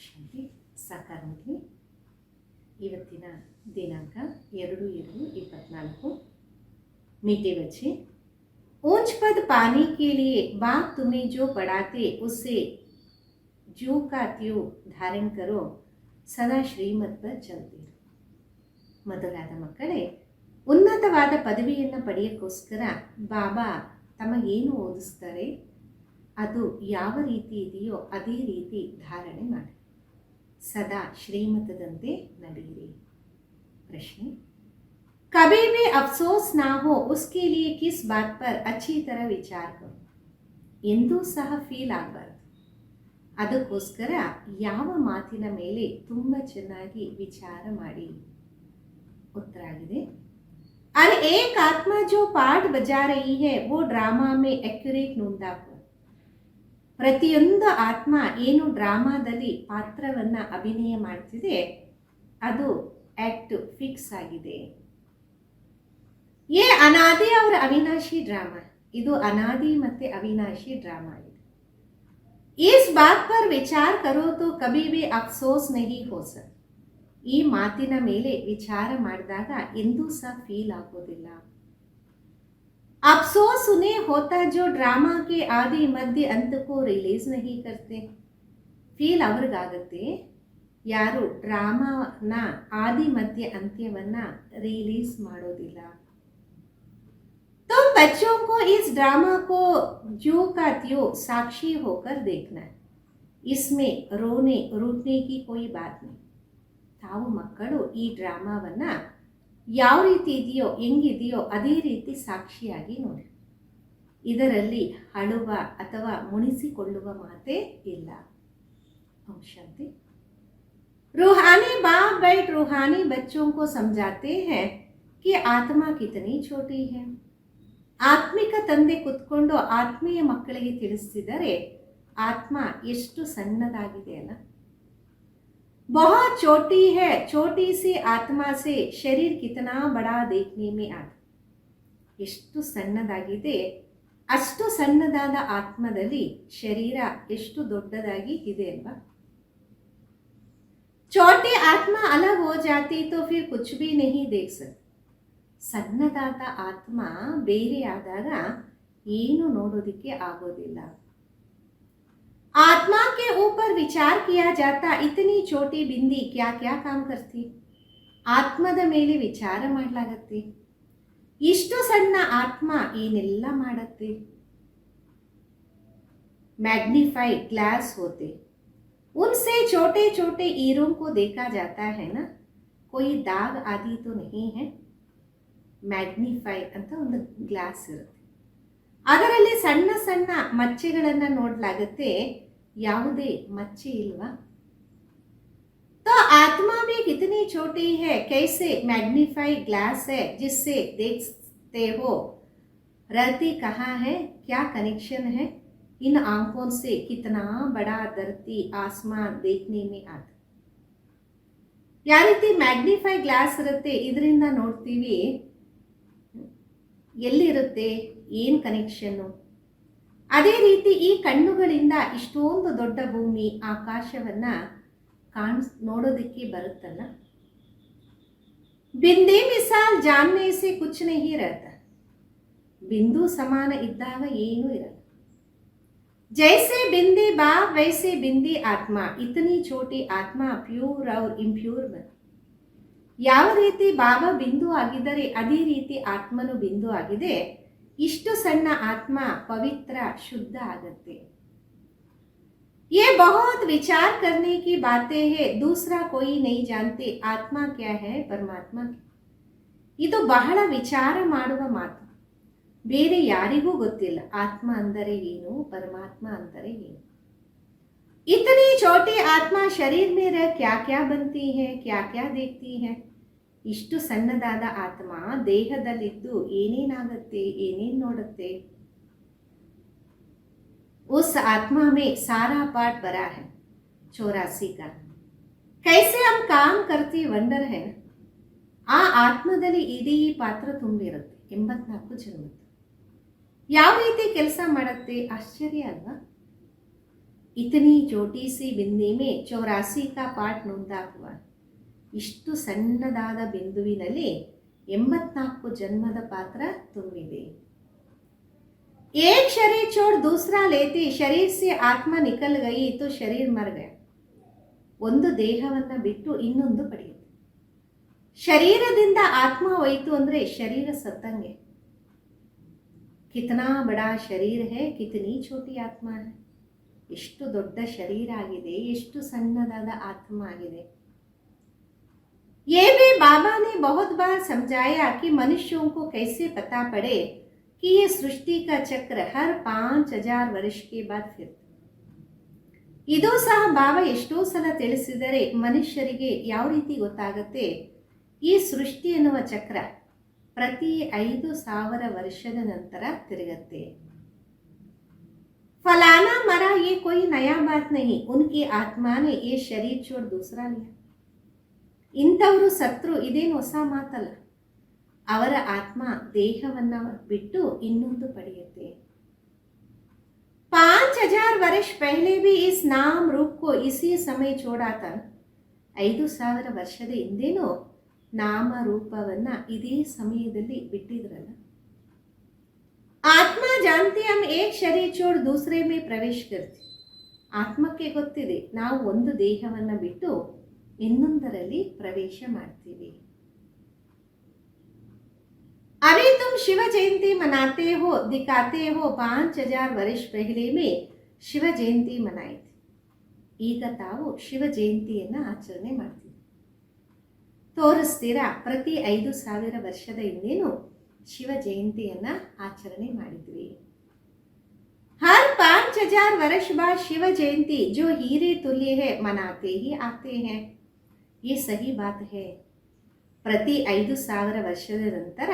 ಶಾಂತಿ ಸಾಕಾರದಲ್ಲಿ ಇವತ್ತಿನ ದಿನಾಂಕ 2/2/24। मीठे बच्चे, ऊंच पद पाने के लिए बाप तुम्हें जो पढ़ाते उसे ज्यों का त्यों धारण करो, सदा ಶ್ರೀಮತ್ पर चलते। ಮೊದಲಾದ ಮಕ್ಕಳೇ, ಉನ್ನತವಾದ ಪದವಿಯನ್ನು ಪಡೆಯೋಕ್ಕೋಸ್ಕರ ಬಾಬಾ ತಮಗೇನು ಓದಿಸ್ತಾರೆ ಅದು ಯಾವ ರೀತಿ ಇದೆಯೋ ಅದೇ ರೀತಿ ಧಾರಣೆ ಮಾಡಿ, ಸದಾ ಶ್ರೀಮತದಂತೆ ನಡೆಯಿರಿ। ಪ್ರಶ್ನೆ, कभी भी अफसोस ना हो उसके लिए किस बात पर अच्छी तरह विचार करो। ಎಂದೂ ಸಹ ಫೀಲ್ ಆಗಬಾರ್ದು, ಅದಕ್ಕೋಸ್ಕರ ಯಾವ ಮಾತಿನ ಮೇಲೆ ತುಂಬ ಚೆನ್ನಾಗಿ ವಿಚಾರ ಮಾಡಿ। उत्तर आगे, अरे एक आत्मा जो पाठ बजा रही है वो ड्रामा में एक्यूरेट नोंदा हो। ಪ್ರತಿಯೊಂದು ಆತ್ಮ ಏನು ಡ್ರಾಮಾದಲ್ಲಿ ಪಾತ್ರವನ್ನು ಅಭಿನಯ ಮಾಡ್ತಿದೆ ಅದು ಆಕ್ಟ್ ಫಿಕ್ಸ್ ಆಗಿದೆ। ये अनादि और अविनाशी ड्रामा, ಇದು ಅನಾದಿ ಮತ್ತೆ ಅವಿನಾಶಿ ಡ್ರಾಮಾ ಇದೆ। इस बात पर विचार करो तो कभी भी अफसोस नहीं हो सकता। ಈ ಮಾತಿನ ಮೇಲೆ ವಿಚಾರ ಮಾಡಿದಾಗ ಎಂದೂ ಸಹ ಫೀಲ್ ಆಗೋದಿಲ್ಲ। अफसोस उन्हें होता जो ड्रामा के आदि मध्य अंत को रिलीज नहीं करते। ಫೀಲ್ ಅವ್ರಿಗಾಗತ್ತೆ ಯಾರು ಡ್ರಾಮಾನ ಆದಿ ಮಧ್ಯ ಅಂತ್ಯವನ್ನ ರಿಲೀಸ್ ಮಾಡೋದಿಲ್ಲ। तुम बच्चों को इस ड्रामा को ज्यों का त्यों साक्षी होकर देखना, इसमें रोने रूठने की कोई बात नहीं। ತಾವು ಮಕ್ಕಳು ಈ ಡ್ರಾಮಾವನ್ನು ಯಾವ ರೀತಿ ಇದೆಯೋ ಹೆಂಗಿದೆಯೋ ಅದೇ ರೀತಿ ಸಾಕ್ಷಿಯಾಗಿ ನೋಡಿ, ಇದರಲ್ಲಿ ಅಳುವ ಅಥವಾ ಮುನಿಸಿಕೊಳ್ಳುವ ಮಾತೇ ಇಲ್ಲ। ಶಾಂತಿ, रूहानी बाप बैठ रूहानी बच्चों को समझाते हैं कि आत्मा कितनी छोटी है। ಆತ್ಮಿಕ ತಂದೆ ಕುತ್ಕೊಂಡು ಆತ್ಮೀಯ ಮಕ್ಕಳಿಗೆ ತಿಳಿಸ್ತಿದ್ದಾರೆ ಆತ್ಮ ಎಷ್ಟು ಸಣ್ಣದಾಗಿದೆ ಅಲ್ಲ। बहुत छोटी है, छोटी सी आत्मा से शरीर कितना बड़ा देखने में आता। ಎಷ್ಟು ಸಣ್ಣದಾಗಿದೆ, ಅಷ್ಟು ಸಣ್ಣದಾದ ಆತ್ಮದಲ್ಲಿ ಶರೀರ ಎಷ್ಟು ದೊಡ್ಡದಾಗಿ ಇದೆ ಅಲ್ವಾ। छोटी आत्मा अलग हो जाती तो फिर कुछ भी नहीं देख सकते। ಸಣ್ಣದಾದ ಆತ್ಮ ಬೇರೆ ಆದಾಗ ಏನು ನೋಡೋದಕ್ಕೆ ಆಗೋದಿಲ್ಲ। आत्मा के ऊपर विचार किया जाता इतनी छोटी बिंदी क्या क्या काम करती। ಆತ್ಮದ ಮೇಲೆ ವಿಚಾರ ಮಾಡಲಾಗತ್ತೆ, ಇಷ್ಟು ಸಣ್ಣ ಆತ್ಮ ಏನೆಲ್ಲ ಮಾಡತ್ತೆ। मैग्नीफाइड ग्लास होते, उनसे छोटे छोटे ईरों को देखा जाता है ना, कोई दाग आदि तो नहीं है। ಮ್ಯಾಗ್ನಿಫೈ ಅಂತ ಒಂದು ಗ್ಲಾಸ್ ಇರುತ್ತೆ, ಅದರಲ್ಲಿ ಸಣ್ಣ ಸಣ್ಣ ಮಚ್ಚೆಗಳನ್ನು ನೋಡಲಾಗುತ್ತೆ, ಯಾವುದೇ ಮಚ್ಚೆ ಇಲ್ವಾ। तो आत्मा भी कितनी छोटी है, कैसे मैग्नीफाई ग्लास है जिससे देखते हो, रहती कहाँ है, क्या कनेक्शन है, इन आंखों से कितना बड़ा धरती आसमान देखने में आता। ಯಾವ ರೀತಿ ಮ್ಯಾಗ್ನಿಫೈ ಗ್ಲಾಸ್ ಇರುತ್ತೆ ಇದರಿಂದ ನೋಡ್ತೀವಿ, ಎಲ್ಲಿರುತ್ತೆ, ಏನು ಕನೆಕ್ಷನ್ನು, ಅದೇ ರೀತಿ ಈ ಕಣ್ಣುಗಳಿಂದ ಇಷ್ಟೊಂದು ದೊಡ್ಡ ಭೂಮಿ ಆಕಾಶವನ್ನು ನೋಡೋದಕ್ಕೆ ಬರುತ್ತಲ್ಲ। ಬಿಂದಿ ಮಿಸಾಲ್ ಜಾನ್ನೆ ಸೆ ಕುಚ್ ನಹಿ ರಹತಾ, ಬಿಂದು ಸಮಾನ ಇದ್ದಾಗ ಏನೂ ಇರಲ್ಲ। जैसे बिंदी बाप वैसे बिंदी आत्मा, इतनी छोटी आत्मा प्यूर और इंप्यूर बन। ಯಾವ ರೀತಿ ಬಾಬಾ ಬಿಂದು ಆಗಿದ್ದಾರೆ ಅದೇ ರೀತಿ ಆತ್ಮನು ಬಿಂದು ಆಗಿದೆ, ಇಷ್ಟು ಸಣ್ಣ ಆತ್ಮ ಪವಿತ್ರ ಶುದ್ಧ ಆಗತ್ತೆ। ये बहुत विचार करने की बातें हैं, दूसरा कोई नहीं जानते आत्मा क्या है परमात्मा क्या। ಇದು ಬಹಳ ವಿಚಾರ ಮಾಡುವ ಮಾತು, ಬೇರೆ ಯಾರಿಗೂ ಗೊತ್ತಿಲ್ಲ ಆತ್ಮ ಅಂದರೆ ಏನು, ಪರಮಾತ್ಮ ಅಂದರೆ ಏನು। इतनी छोटी आत्मा शरीर में रह क्या क्या बनती है, क्या क्या देखती है। ಇಷ್ಟು ಸಣ್ಣದಾದ ಆತ್ಮ ದೇಹದಲ್ಲಿದ್ದು ಏನೇನಾಗುತ್ತೆ, ಏನೇನು ನೋಡುತ್ತೆ। उस आत्मा में सारा पाठ भरा है 84 का, कैसे हम काम करती ವಂಡರ್ है। ಆ ಆತ್ಮದಲ್ಲಿ ಇಡೀ ಪಾತ್ರ ತುಂಬಿರುತ್ತೆ 84 ಜನ್ಮದ್ದು, ಯಾವ ರೀತಿ ಕೆಲಸ ಮಾಡುತ್ತೆ, ಆಶ್ಚರ್ಯ ಅಲ್ವಾ। ಇತನಿ ಚೋಟಿ ಸಿ ಬಿಂದಿ ಮೇ 84 का पाठ नोंदा हुआ. ಇಷ್ಟು ಸಣ್ಣದಾದ ಬಿಂದುವಿನಲ್ಲಿ 84 ಜನ್ಮದ ಪಾತ್ರ ತುಂಬಿದೆ. एक शरीर छोड़ दूसरा लेते शरीर से आत्मा निकल गई तो शरीर मर गया. ಒಂದು ದೇಹವನ್ನು ಬಿಟ್ಟು ಇನ್ನೊಂದು ಪಡೆಯುತ್ತೆ. ಶರೀರದಿಂದ ಆತ್ಮ ಹೋಯಿತು ಅಂದರೆ ಶರೀರ ಸತ್ತಂಗೆ. ಕಿತನಾ ಬಡಾ ಶರೀರ ಹೇ ಕಿತನಿ ಛೋಟಿ ಆತ್ಮ ಹೇ. ಎಷ್ಟು ದೊಡ್ಡ ಶರೀರ ಆಗಿದೆ, ಎಷ್ಟು ಸಣ್ಣದಾದ ಆತ್ಮ ಆಗಿದೆ. ये भी बाबा ने बहुत बार समझाया कि मनुष्यों को कैसे पता पड़े कि ये सृष्टि का चक्र हर 5000 वर्ष के बाद फिरता. ಇದು ಸಹ ಬಾಬಾ ಎಷ್ಟೋ ಸಲ ತಿಳಿಸಿದರೆ ಮನುಷ್ಯರಿಗೆ ಯಾವ ರೀತಿ ಗೊತ್ತಾಗುತ್ತೆ ಈ ಸೃಷ್ಟಿ ಎನ್ನುವ ಚಕ್ರ ಪ್ರತಿ 5000 ವರ್ಷದ ನಂತರ ತಿರುಗತ್ತೆ. फलाना मरा ये कोई नया बात नहीं, उनकी आत्मा ने ये शरीर छोड़ दूसरा लिया. ಇಂಥವರು ಸತ್ರು ಇದೇನು ಹೊಸ ಮಾತಲ್ಲ. ಅವರ ಆತ್ಮ ದೇಹವನ್ನು ಬಿಟ್ಟು ಇನ್ನೊಂದು ಪಡೆಯುತ್ತೆ. 5000 वर्ष पहले भी इस नाम रूप को इसी समय छोड़ा था. 5000 ವರ್ಷದ ಹಿಂದೇನೂ ನಾಮ ರೂಪವನ್ನ ಇದೇ ಸಮಯದಲ್ಲಿ ಬಿಟ್ಟಿದ್ರಲ್ಲ. ಆತ್ಮ जानते हम एक शरीर छोड़ दूसरे में प्रवेश करते. ಆತ್ಮಕ್ಕೆ ಗೊತ್ತಿದೆ ನಾವು ಒಂದು ದೇಹವನ್ನು ಬಿಟ್ಟು ಇನ್ನೊಂದರಲ್ಲಿ ಪ್ರವೇಶ ಮಾಡ್ತೀವಿ. अभी तुम शिव जयंती मनाते हो, दिखाते हो. 5000 वर्ष पहले में ಶಿವ ಜಯಂತಿ ಮನಾಯಿತು. ಈಗ ತಾವು ಶಿವ ಜಯಂತಿಯನ್ನು ಆಚರಣೆ ಮಾಡ್ತೀವಿ, ತೋರಿಸ್ತೀರಾ. ಪ್ರತಿ 5000 ವರ್ಷದ ಹಿಂದೇನು ಶಿವ ಜಯಂತಿಯನ್ನು ಆಚರಣೆ ಮಾಡಿದ್ವಿ. हर 5000 वर्ष बाद शिव जयंती जो हीरे तुल्य है मनाते ही आते हैं. ये सही बात है. ಪ್ರತಿ 5000 ವರ್ಷದ ನಂತರ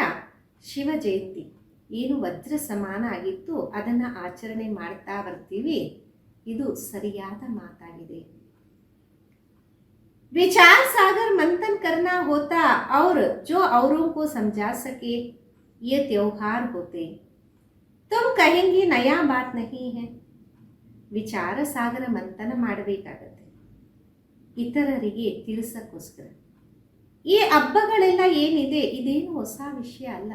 ಶಿವ ಜಯಂತಿ ಏನು ವಜ್ರ ಸಮಾನ ಆಗಿತ್ತು ಅದನ್ನು ಆಚರಣೆ ಮಾಡ್ತಾ ಬರ್ತೀವಿ. ಇದು ಸರಿಯಾದ ಮಾತಾಗಿದೆ. विचार सागर मंथन करना होता और जो औरों को समझा सके ये त्योहार होते. तुम कहेंगे नया बात नहीं है. ವಿಚಾರ ಸಾಗರ ಮಂಥನ ಮಾಡಬೇಕಾಗತ್ತೆ ಇತರರಿಗೆ ತಿಳಿಸಕ್ಕೋಸ್ಕರ. ಈ ಹಬ್ಬಗಳೆಲ್ಲ ಏನಿದೆ ಇದೇನು ಹೊಸ ವಿಷಯ ಅಲ್ಲ.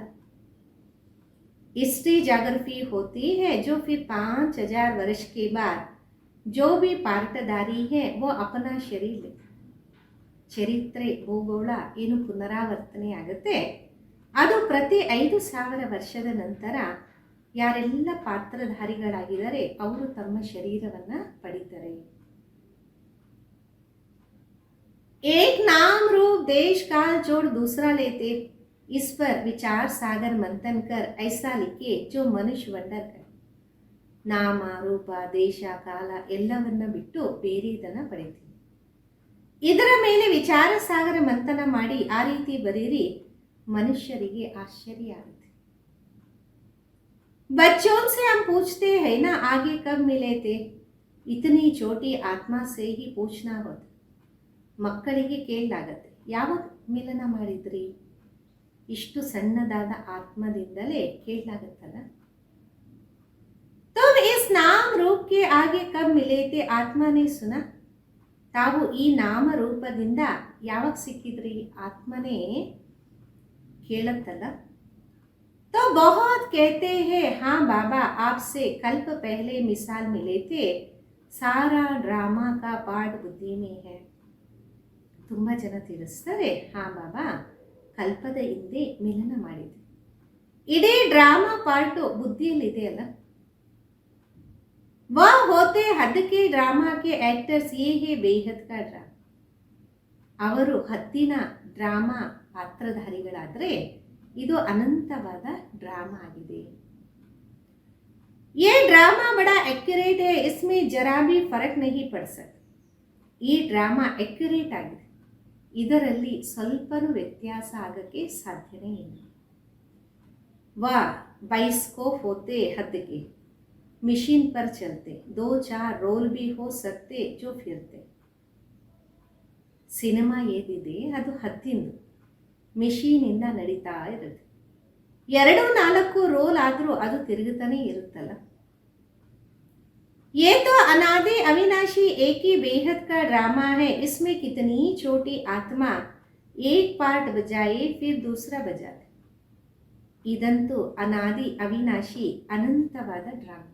हिस्ट्री जाग्रफी होती है जो फिर 5000 वर्ष के बाद जो भी पार्टदारी है वो अपना शरीर लेता. ಚರಿತ್ರೆ ಭೂಗೋಳ ಏನು ಪುನರಾವರ್ತನೆ ಆಗುತ್ತೆ ಅದು ಪ್ರತಿ 5000 ವರ್ಷದ ನಂತರ ಯಾರೆಲ್ಲ ಪಾತ್ರಧಾರಿಗಳಾಗಿದ್ದಾರೆ ಅವರು ತಮ್ಮ ಶರೀರವನ್ನು ಪಡಿತಾರೆ. एक नाम रूप देश काल जोड़ दूसरा लेते. इस पर विचार सागर मंथन कर ऐसा लिखे जो मनुष्य वंडर करे. ನಾಮ ರೂಪ ದೇಶ ಕಾಲ ಎಲ್ಲವನ್ನ ಬಿಟ್ಟು ಬೇರೆದನ್ನು ಪಡಿತೀವಿ. ಇದರ ಮೇಲೆ ವಿಚಾರ ಸಾಗರ ಮಂಥನ ಮಾಡಿ ಆ ರೀತಿ ಬರೀರಿ, ಮನುಷ್ಯರಿಗೆ ಆಶ್ಚರ್ಯ ಆಗುತ್ತೆ. बच्चों से हम पूछते हैं ना आगे कब मिले थे. इतनी छोटी आत्मा से ही पूछना होता. ಮಕ್ಕಳಿಗೆ ಕೇಳಲಾಗತ್ತೆ ಯಾವಾಗ ಮಿಲನ ಮಾಡಿದ್ರಿ, ಇಷ್ಟು ಸಣ್ಣದಾದ ಆತ್ಮದಿಂದಲೇ ಕೇಳಲಾಗತ್ತಲ್ಲ. तुम इस नाम रूप के आगे कब मिले थे आत्मा ने सुना. ತಾವು ಈ ನಾಮ ರೂಪದಿಂದ ಯಾವಾಗ ಸಿಕ್ಕಿದ್ರಿ ಆತ್ಮನೇ ಕೇಳತ್ತಲ್ಲ. तो बहुत कहते हैं हाँ बाबा आपसे कल्प पहले मिसाल मिले थे, सारा ड्रामा का पार्ट बुद्धि में है. ತುಂಬ ಜನ ತಿಳಿಸ್ತಾರೆ ಹಾ ಬಾಬಾ ಕಲ್ಪದ ಹಿಂದೆ ಮಿಲನ ಮಾಡಿದೆ, ಇಡೀ ಡ್ರಾಮಾ ಪಾರ್ಟು ಬುದ್ಧಿಯಲ್ಲಿದೆ ಅಲ್ಲ. वह होते हद के ड्रामा के एक्टर्स ये है बेहद का ड्रामा. ಅವರು ಹದ್ದಿನ ಡ್ರಾಮಾ ಪಾತ್ರಧಾರಿಗಳಾದರೆ ಇದು ಅನಂತವಾದ ಡ್ರಾಮಾ ಆಗಿದೆ. ये ड्रामा बड़ा एक्यूरेट है, इसमें जरा भी फर्क नहीं पड़ सकता. ಈ ಡ್ರಾಮಾ एक्यूरेट ಆಗಿದೆ, ಇದರಲ್ಲಿ ಸ್ವಲ್ಪನೂ ವ್ಯತ್ಯಾಸ ಆಗಕ್ಕೆ ಸಾಧ್ಯನೇ ಇಲ್ಲ. वह बाइस्कोप होते हद के मशीन पर चलते, 2-4 रोल भी हो सकते जो फिरते. ಸಿನಿಮಾ ಏನಿದೆ ಅದು ಹದ್ದಿಂದು ಮೆಷೀನಿಂದ ನಡೀತಾ ಇರುತ್ತೆ, 2-4 ರೋಲ್ ಆದರೂ ಅದು ತಿರುಗುತ್ತಾನೆ ಇರುತ್ತಲ್ಲ. ये तो अनादि अविनाशी एक ही बेहद का ड्रामा है। इसमें कितनी छोटी आत्मा एक पार्ट बजाए फिर दूसरा बजा दे। ಇದಂತೂ ಅನಾದಿ ಅವಿನಾಶಿ ಅನಂತವಾದ ಡ್ರಾಮಾ.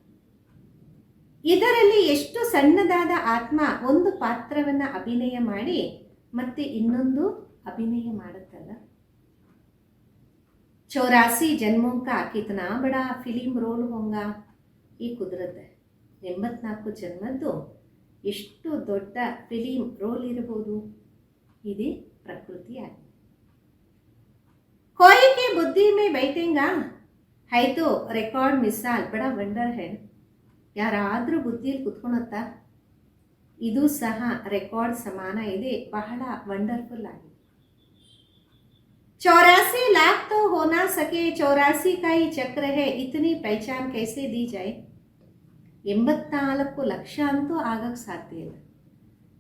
ಇದರಲ್ಲಿ ಎಷ್ಟು ಸಣ್ಣದಾದ ಆತ್ಮ ಒಂದು ಪಾತ್ರವನ್ನು ಅಭಿನಯ ಮಾಡಿ ಮತ್ತೆ ಇನ್ನೊಂದು ಅಭಿನಯ ಮಾಡುತ್ತಲ್ಲ. 84 ಜನ್ಮೋं का कितना बड़ा फिल्म ರೋಲ್ होगा. ಈ ಕುದುರತೆ 84 ಜನ್ಮದ್ದು ಎಷ್ಟು ದೊಡ್ಡ ಫಿಲಿಂ ರೋಲ್ ಇರಬಹುದು. ಇದು ಪ್ರಕೃತಿಯಾಗಿದೆ. कोई की बुद्धि में बैठेगा है तो रिकॉर्ड मिसाल बड़ा ವಂಡರ್ है. ಯಾರಾದರೂ ಬುದ್ಧಿಯಲ್ಲಿ ಕುತ್ಕೊಳತ್ತಾ? ಇದು ಸಹ ರೆಕಾರ್ಡ್ ಸಮಾನ ಇದೆ. ಬಹಳ ವಂಡರ್ಫುಲ್ ಆಗಿದೆ. 84 लाख तो हो ना सके, 84 का ही चक्र है. इतनी पहचान कैसे दी जाए. 84 ಲಕ್ಷ ಅಂತೂ ಆಗಕ್ಕೆ ಸಾಧ್ಯ ಇಲ್ಲ.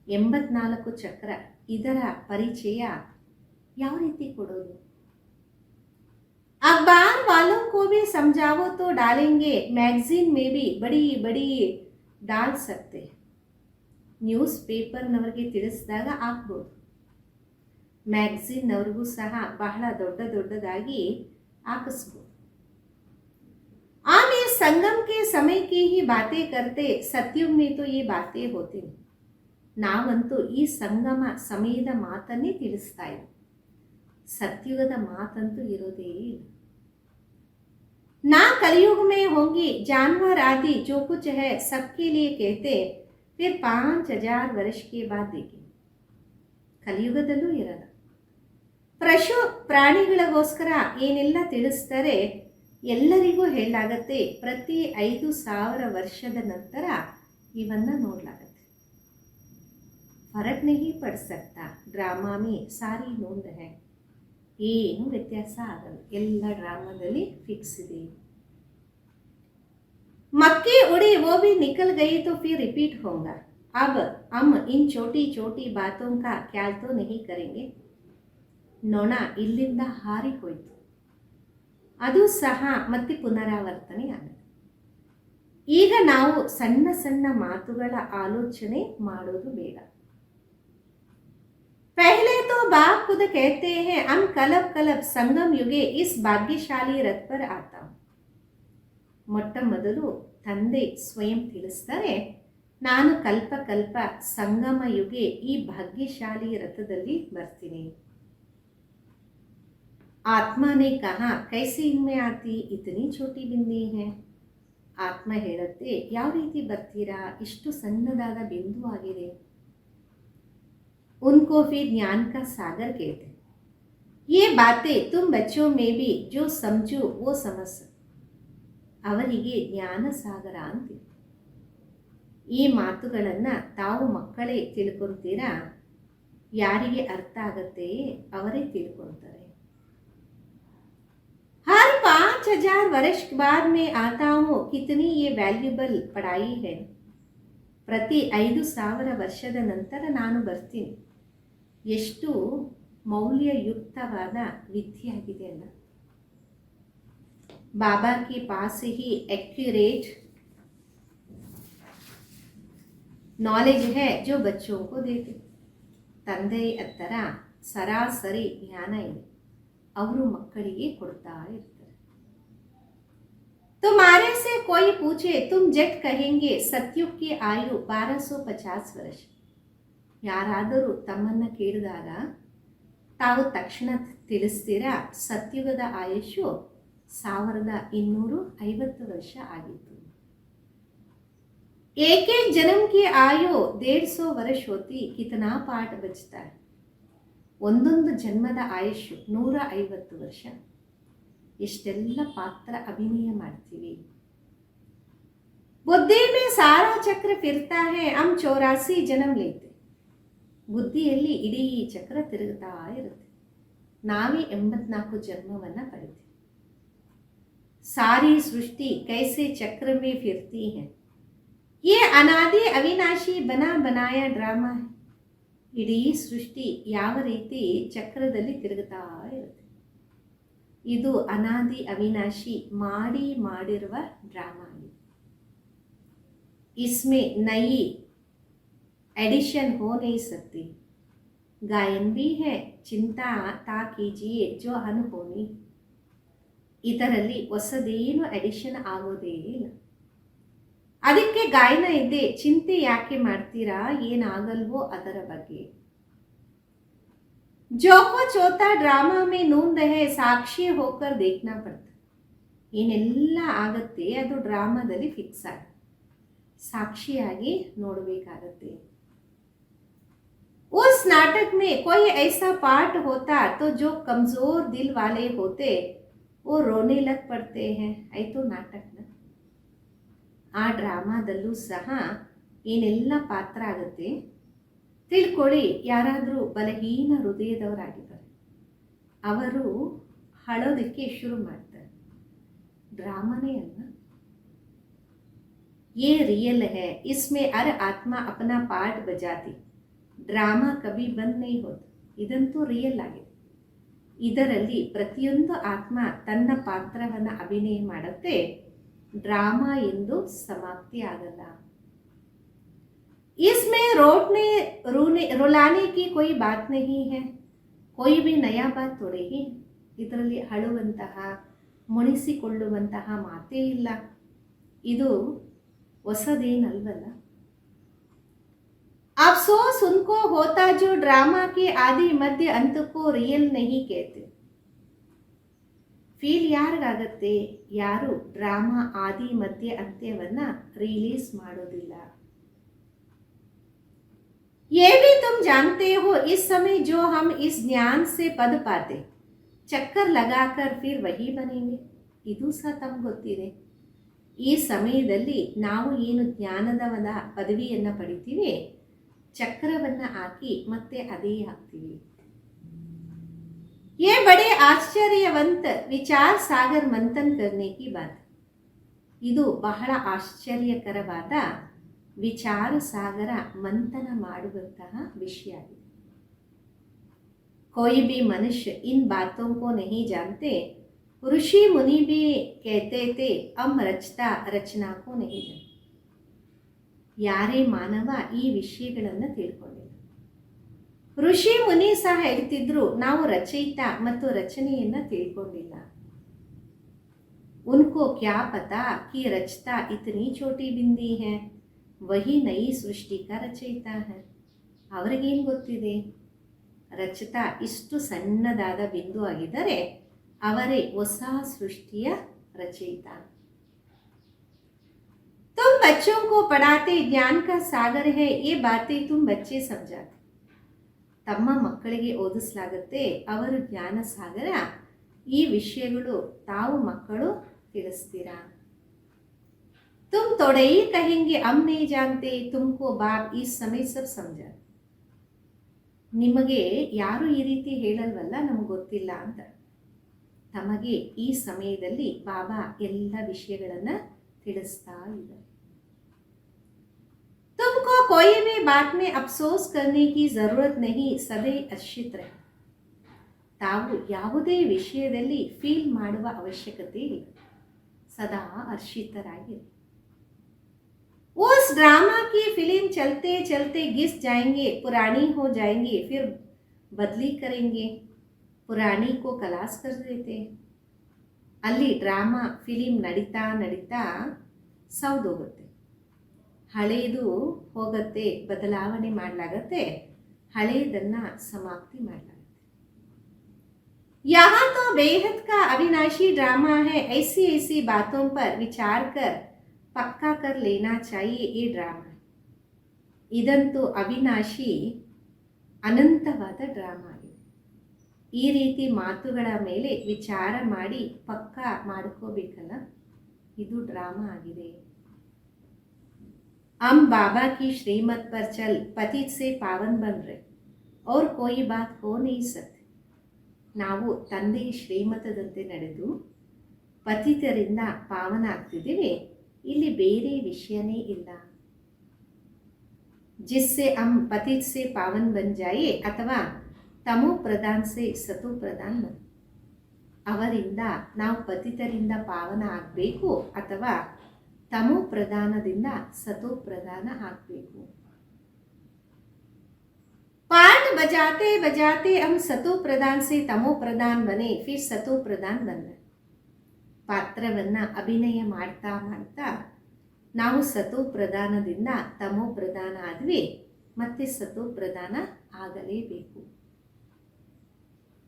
84 ಚಕ್ರ, ಇದರ ಪರಿಚಯ ಯಾವ ರೀತಿ ಕೊಡೋದು? अखबार वालों को भी समझाओ तो डालेंगे, मैगजीन में भी बड़ी बड़ी डाल सकते. ನ್ಯೂಸ್ ಪೇಪರ್ನವರಿಗೆ ತಿಳಿಸಿದಾಗ ಆಗ್ಬೋದು. ಮ್ಯಾಗಝಿನ್ನವ್ರಿಗೂ ಸಹ ಬಹಳ ದೊಡ್ಡ ದೊಡ್ಡದಾಗಿ ಹಾಕಿಸ್ಬೋದು. आम इस संगम के समय की ही बातें करते, सत्युग में तो ये बातें होती. ನಾವಂತೂ ಈ ಸಂಗಮ ಸಮಯದ ಮಾತನ್ನೇ ತಿಳಿಸ್ತಾ ಇದ್ದೀವಿ. ಸತ್ಯುಗದ ಮಾತಂತೂ ಇರೋದೇ ಇಲ್ಲ. ना कलयुग में होंगी जानवर आदि जो कुछ है सबके लिए कहते, फिर 5000 वर्ष के बाद देखें. ಕಲಿಯುಗದಲ್ಲೂ ಇರಲ್ಲ. ಪಶು ಪ್ರಾಣಿಗಳಿಗೋಸ್ಕರ ಏನೆಲ್ಲ ತಿಳಿಸ್ತಾರೆ ಎಲ್ಲರಿಗೂ ಹೇಳಲಾಗತ್ತೆ. ಪ್ರತಿ 5000 ವರ್ಷದ ನಂತರ ಇವನ್ನ ನೋಡಲಾಗತ್ತೆ. ಫರಕ್ नहीं पड़ सकता. ಡ್ರಾಮಾ में सारी नोंद है. ಏನು ವ್ಯತ್ಯಾಸ ಆಗಲ್ಲ. ಎಲ್ಲ ಡ್ರಾಮಾದಲ್ಲಿ ಫಿಕ್ಸ್ ಇದೆ. मक्की उड़ी वो भी निकल गई तो फिर रिपीट होगा. अब हम इन छोटी छोटी बातों का ख्याल तो नहीं करेंगे. ನೊಣ ಇಲ್ಲಿಂದ ಹಾರಿ ಹೋಯಿತು, ಅದು ಸಹ ಮತ್ತೆ ಪುನರಾವರ್ತನೆ ಆಗುತ್ತೆ. ಈಗ ನಾವು ಸಣ್ಣ ಸಣ್ಣ ಮಾತುಗಳ ಆಲೋಚನೆ ಮಾಡೋದು ಬೇಡ. पहले तो बाप खुद कहते हैं हम कलब कलब संगम युगे इस भाग्यशाली रथ पर आता हूं. ಮೊಟ್ಟ ಮೊದಲು ತಂದೆ ಸ್ವಯಂ ತಿಳಿಸ್ತಾರೆ, ನಾನು ಕಲ್ಪ ಕಲ್ಪ ಸಂಗಮ ಯುಗೆ ಈ ಭಾಗ್ಯಶಾಲಿ ರಥದಲ್ಲಿ ಬರ್ತೀನಿ. आत्मा ने कहा कैसे इनमें आती, इतनी छोटी बिंदी है. ಆತ್ಮ ಹೇಳುತ್ತೆ, ಯಾವ ರೀತಿ ಬರ್ತೀರಾ, ಇಷ್ಟು ಸಣ್ಣದಾದ ಬಿಂದು ಆಗಿದೆ. उनको फिर ज्ञान का सागर कहते. ये बातें तुम बच्चों में भी जो समझो वो समझ. ಅವರಿಗೆ ಜ್ಞಾನ ಸಾಗರ ಅಂತೀವಿ. ಈ ಮಾತುಗಳನ್ನು ತಾವು ಮಕ್ಕಳೇ ತಿಳ್ಕೊಳ್ತೀರಾ, ಯಾರಿಗೆ ಅರ್ಥ ಆಗತ್ತೆ ಅವರೇ ತಿಳ್ಕೊಳ್ತಾರೆ. हर 5000 वर्ष बाद में आता हूँ, कितनी ये वैल्यूबल पढ़ाई है. ಪ್ರತಿ 5000 ವರ್ಷದ ನಂತರ ನಾನು ಬರ್ತೀನಿ. ಎಷ್ಟು ಮೌಲ್ಯಯುಕ್ತವಾದ ವಿದ್ಯೆ ಆಗಿದೆ ಅಲ್ಲ. ಬಾಬಾ ಕಿ ಪಾಸ್ ಹಿ एक्यूरेट नॉलेज है जो बच्चों को देते. ತಂದೆ ಹತ್ತಿರ ಸರಾಸರಿ ಜ್ಞಾನ ಇದೆ, ಅವರು ಮಕ್ಕಳಿಗೆ ಕೊಡ್ತಾ ಇರ್ತಾರೆ. तुम्हारे से कोई पूछे तुम जट कहेंगे सत्युग की आयु 1250 ವರ್ಷ. ಯಾರಾದರೂ ತಮ್ಮನ್ನು ಕೇಳಿದಾಗ ತಾವು ತಕ್ಷಣ ತಿಳಿಸ್ತೀರಾ ಸತ್ಯುಗದ ಆಯುಷು 1250 ವರ್ಷ ಆಗಿತ್ತು. एक एक जन्म की आयु 150 वर्ष होती, कितना पाठ बचता है. ಒಂದೊಂದು ಜನ್ಮದ ಆಯುಷು 150 ವರ್ಷ. ಎಷ್ಟೆಲ್ಲ ಪಾತ್ರ ಅಭಿನಯ ಮಾಡ್ತೀವಿ. ಬುದ್ಧಿ में सारा चक्र फिरता है, हम 84 जन्म लेते. ಬುದ್ಧಿಯಲ್ಲಿ ಇಡೀ ಚಕ್ರ ತಿರುಗುತ್ತಾ ಇರುತ್ತೆ. ನಾವೇ 84 ಜನ್ಮವನ್ನು ಪಡಿತೀವಿ. सारी सृष्टि कैसे चक्र में फिरती है. ये ಅನಾದಿ ಅವಿನಾಶಿ ಬನಾ ಬನಾಯ ಡ್ರಾಮಾ है. ಇಡೀ ಸೃಷ್ಟಿ ಯಾವ ರೀತಿ ಚಕ್ರದಲ್ಲಿ ತಿರುಗುತ್ತಾ ಇರುತ್ತೆ. ಇದು ಅನಾದಿ ಅವಿನಾಶಿ ಮಾಡಿರುವ ಡ್ರಾಮಾ ಆಗಿದೆ. इसमें नई एडिशन हो नहीं सकती. गायन भी है चिंता ता कीजिए जो अनहोनी. ಇದರಲ್ಲಿ ಹೊಸದೇನು ಎಡಿಷನ್ ಆಗೋದೇ ಇಲ್ಲ. ಅದಕ್ಕೆ ಗಾಯನ ಇದೆ, ಚಿಂತೆ ಯಾಕೆ ಮಾಡ್ತೀರಾ, ಏನಾಗಲ್ವೋ ಅದರ ಬಗ್ಗೆ. जो कुछ होता ड्रामा में नूंद है ಸಾಕ್ಷಿ ಹೋಕರ್ देखना पड़ता. ಏನೆಲ್ಲ ಆಗತ್ತೆ ಅದು ಡ್ರಾಮಾದಲ್ಲಿ ಫಿಕ್ಸ್ ಆಗ ಸಾಕ್ಷಿಯಾಗಿ ನೋಡಬೇಕಾಗತ್ತೆ. उस नाटक में कोई ऐसा पार्ट होता तो जो कमजोर दिल वाले होते वो रोने लग पड़ते हैं. ಆಯಿತು ನಾಟಕನ. ಆ ಡ್ರಾಮಾದಲ್ಲೂ ಸಹ ಏನೆಲ್ಲ ಪಾತ್ರ ಆಗುತ್ತೆ ತಿಳ್ಕೊಳ್ಳಿ. ಯಾರಾದರೂ ಬಲಹೀನ ಹೃದಯದವರಾಗಿದ್ದಾರೆ, ಅವರು ಅಳೋದಕ್ಕೆ ಶುರು ಮಾಡ್ತಾರೆ. ಡ್ರಾಮಾನೇ ಅಲ್ಲ, ये रियल है, इसमें हर आत्मा अपना पार्ट बजाती. ಡ್ರಾಮಾ ಕಭಿ ಬಂದ್ ನಹೀ ಹೋತ. ಇದಂತೂ ರಿಯಲ್ ಆಗಿದೆ. ಇದರಲ್ಲಿ ಪ್ರತಿಯೊಂದು ಆತ್ಮ ತನ್ನ ಪಾತ್ರವನ್ನು ಅಭಿನಯ ಮಾಡುತ್ತೆ. ಡ್ರಾಮಾ ಎಂದು ಸಮಾಪ್ತಿ ಆಗಲ್ಲ. इसमें रुलाने की कोई बात नहीं है, कोई भी नया बात थोड़ी ही. ಇದರಲ್ಲಿ ಅಳುವಂತಹ ಮುನಿಸಿಕೊಳ್ಳುವಂತಹ ಮಾತೇ ಇಲ್ಲ. ಇದು ಹೊಸದೇನಲ್ವಲ್ಲ. अफसोस उनको होता जो ड्रामा के आदि मध्य अंत को रियल नहीं कहते. ಫೀಲ್ ಯಾರಿಗಾಗತ್ತೆ, ಯಾರು ಡ್ರಾಮಾ ಆದಿ ಮಧ್ಯ ಅಂತ್ಯವನ್ನ ರಿಲೀಸ್ ಮಾಡೋದಿಲ್ಲ. ये भी तुम जानते हो इस समय जो हम इस ज्ञान से पद पाते चक्कर लगाकर फिर वही बनेंगे. ಇದು ಸಹ ತಮ್ಗೆ ಗೊತ್ತಿದೆ. ಈ ಸಮಯದಲ್ಲಿ ನಾವು ಏನು ಜ್ಞಾನದ ಪದವಿಯನ್ನು ಪಡಿತೀವಿ, ಚಕ್ರವನ್ನು ಹಾಕಿ ಮತ್ತೆ ಅದೇ ಹಾಕ್ತೀವಿ. ये बड़े आश्चर्यवंत विचार सागर मंथन करने की बात. ಇದು ಬಹಳ ಆಶ್ಚರ್ಯಕರವಾದ ವಿಚಾರ ಸಾಗರ ಮಂಥನ ಮಾಡುವಂತಹ ವಿಷಯ ಆಗಿದೆ. कोई भी मनुष्य इन बातों को नहीं जानते. ऋषि मुनि भी कहते थे हम रचता रचना को नहीं जानते. ಯಾರೇ ಮಾನವ ಈ ವಿಷಯಗಳನ್ನು ತಿಳ್ಕೊಂಡಿಲ್ಲ. ಋಷಿ ಮುನಿ ಸಹ ಹೇಳ್ತಿದ್ರು ನಾವು ರಚಯಿತ ಮತ್ತು ರಚನೆಯನ್ನು ತಿಳ್ಕೊಂಡಿಲ್ಲ. उनको क्या पता कि रचता इतनी छोटी बिंदी है, वही नई सृष्टि का रचयिता है. ಅವರಿಗೇನು ಗೊತ್ತಿದೆ, ರಚತ ಇಷ್ಟು ಸಣ್ಣದಾದ ಬಿಂದು ಆಗಿದ್ದರೆ ಅವರೇ ಹೊಸ ಸೃಷ್ಟಿಯ ರಚಯಿತ. तुम बच्चों को पढ़ाते ज्ञान का सागर है, ये बातें तुम बच्चे समझाते. ತಮ್ಮ ಮಕ್ಕಳಿಗೆ ಓದಿಸಲಾಗುತ್ತೆ, ಅವರು ಜ್ಞಾನ ಸಾಗರ, ಈ ವಿಷಯಗಳು ತಾವು ಮಕ್ಕಳು ತಿಳಿಸ್ತೀರಾ. तुम थोड़े ही कहेंगे हम नहीं जानते, तुमको बाप इस समय सब समझा. ನಿಮಗೆ ಯಾರು ಈ ರೀತಿ ಹೇಳಲ್ವಲ್ಲ ನಮಗೆ ಗೊತ್ತಿಲ್ಲ ಅಂತ. ತಮಗೆ ಈ ಸಮಯದಲ್ಲಿ ಬಾಬಾ ಎಲ್ಲ ವಿಷಯಗಳನ್ನು ತಿಳಿಸ್ತಾ ಇದ್ದಾರೆ. तुमको कोई भी बात में अफसोस करने की जरूरत नहीं, सदैव हर्षित रहे. ತಾವು ಯಾವುದೇ ವಿಷಯದಲ್ಲಿ ಫೀಲ್ ಮಾಡುವ ಅವಶ್ಯಕತೆ ಇಲ್ಲ, ಸದಾ ಹರ್ಷಿತರಾಗಿರಿ. उस ड्रामा की फिल्म चलते चलते घिस जाएंगे, पुरानी हो जाएंगे, फिर बदली करेंगे. पुरानी को खलास कर देते. ಅಲ್ಲಿ ಡ್ರಾಮಾ ಫಿಲಿಂ ನಡೀತಾ ನಡೀತಾ ಸೌದೋಗುತ್ತೆ. ಹಳೆಯದು ಹೋಗುತ್ತೆ, ಬದಲಾವಣೆ ಮಾಡಲಾಗತ್ತೆ, ಹಳೆಯದನ್ನು ಸಮಾಪ್ತಿ ಮಾಡಲಾಗತ್ತೆ. यहाँ तो बेहद का अविनाशी ड्रामा है, ऐसी ऐसी बातों पर विचार कर पक्का कर लेना चाहिए. ये ड्रामा ಇದಂತೂ ಅವಿನಾಶಿ ಅನಂತವಾದ ಡ್ರಾಮಾ ಆಗಿದೆ. ಈ ರೀತಿ ಮಾತುಗಳ ಮೇಲೆ ವಿಚಾರ ಮಾಡಿ ಪಕ್ಕಾ ಮಾಡ್ಕೋಬೇಕಲ್ಲ, ಇದು ಡ್ರಾಮಾ ಆಗಿದೆ. हम बाबा की श्रीमत पर चल पतित से पावन बन रहे और कोई बात हो नहीं सकती. ನಾವು ತಂದೆಯ ಶ್ರೀಮತದಂತೆ ನಡೆದು ಪತಿತರಿಂದ ಪಾವನ ಆಗ್ತಿದ್ದೀವಿ, ಇಲ್ಲಿ ಬೇರೆ ವಿಷಯನೇ ಇಲ್ಲ. जिससे हम पतित से पावन बन जाए ಅಥವಾ ತಮೋ ಪ್ರಧಾನ ಸೆ ಸತೋ ಪ್ರಧಾನ ಬನ್. ಅವರಿಂದ ನಾವು ಪತಿತರಿಂದ ಪಾವನ ಆಗಬೇಕು ಅಥವಾ ತಮೋ ಪ್ರಧಾನದಿಂದ ಸತೋ ಪ್ರಧಾನ ಆಗಬೇಕು. पाठ बजाते बजाते हम सतो प्रधान से तमो प्रधान बने, फिर सतो प्रधान बने. ಪಾತ್ರವನ್ನ ಅಭಿನಯ ಮಾಡ್ತಾ ಮಾಡ್ತಾ ನಾವು ಸತೋ ಪ್ರಧಾನದಿಂದ ತಮೋ ಪ್ರಧಾನ ಆದ್ವಿ, ಮತ್ತೆ ಸತೋ ಪ್ರಧಾನ ಆಗಲೇಬೇಕು.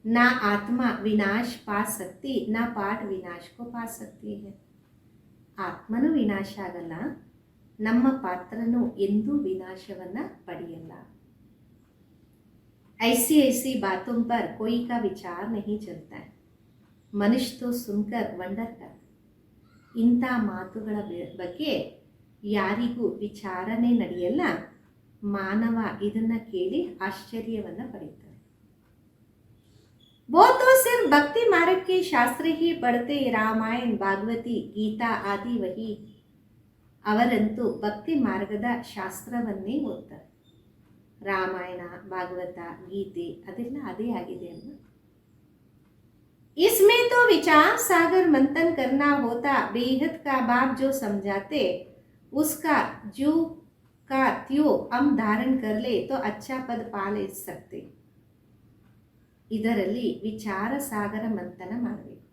ನಾ ಆತ್ಮ ವಿನಾಶ ಪಾ ಸಕ್ತಿ, ನಾ ಪಾಠ ವಿನಾಶ ಕೋ ಪಾ ಸಕ್ತಿ ಹೈ. ಆತ್ಮನೂ ವಿನಾಶ ಆಗಲ್ಲ, ನಮ್ಮ ಪಾತ್ರನೂ ಎಂದೂ ವಿನಾಶವನ್ನ ಪಡೆಯಲ್ಲ. ऐसी ऐसी बातों पर कोई का विचार नहीं चलता है. मनुष्य तो सुनकर ವಂಡರ್ कर. ಇಂಥ ಮಾತುಗಳ ಬಗ್ಗೆ ಯಾರಿಗೂ ವಿಚಾರನೆ ನಡೆಯಲ್ಲ. ಮಾನವ ಇದನ್ನ ಕೇಳಿ ಆಶ್ಚರ್ಯವನ್ನ ಪಡೆಯುತ್ತಾರೆ. वो तो सिर्फ भक्ति मार्ग के शास्त्र ही पढ़ते, रामायण भागवती ಗೀತಾ ಆದಿ ವಹಿ. ಅವರಂತೂ ಭಕ್ತಿ ಮಾರ್ಗದ ಶಾಸ್ತ್ರವನ್ನೇ ಓದ್ತಾರೆ. ರಾಮಾಯಣ ಭಾಗವತ ಗೀತೆ ಅದೆಲ್ಲ ಅದೇ ಆಗಿದೆ ಅಲ್ಲ. इसमें तो विचार सागर मंथन करना होता. बेहद का बाप जो समझाते उसका जो का त्यो हम धारण कर ले तो अच्छा पद पा ले सकते. ಇದರಲ್ಲಿ ವಿಚಾರ ಸಾಗರ ಮಂಥನ ಮಾಡಬೇಕು.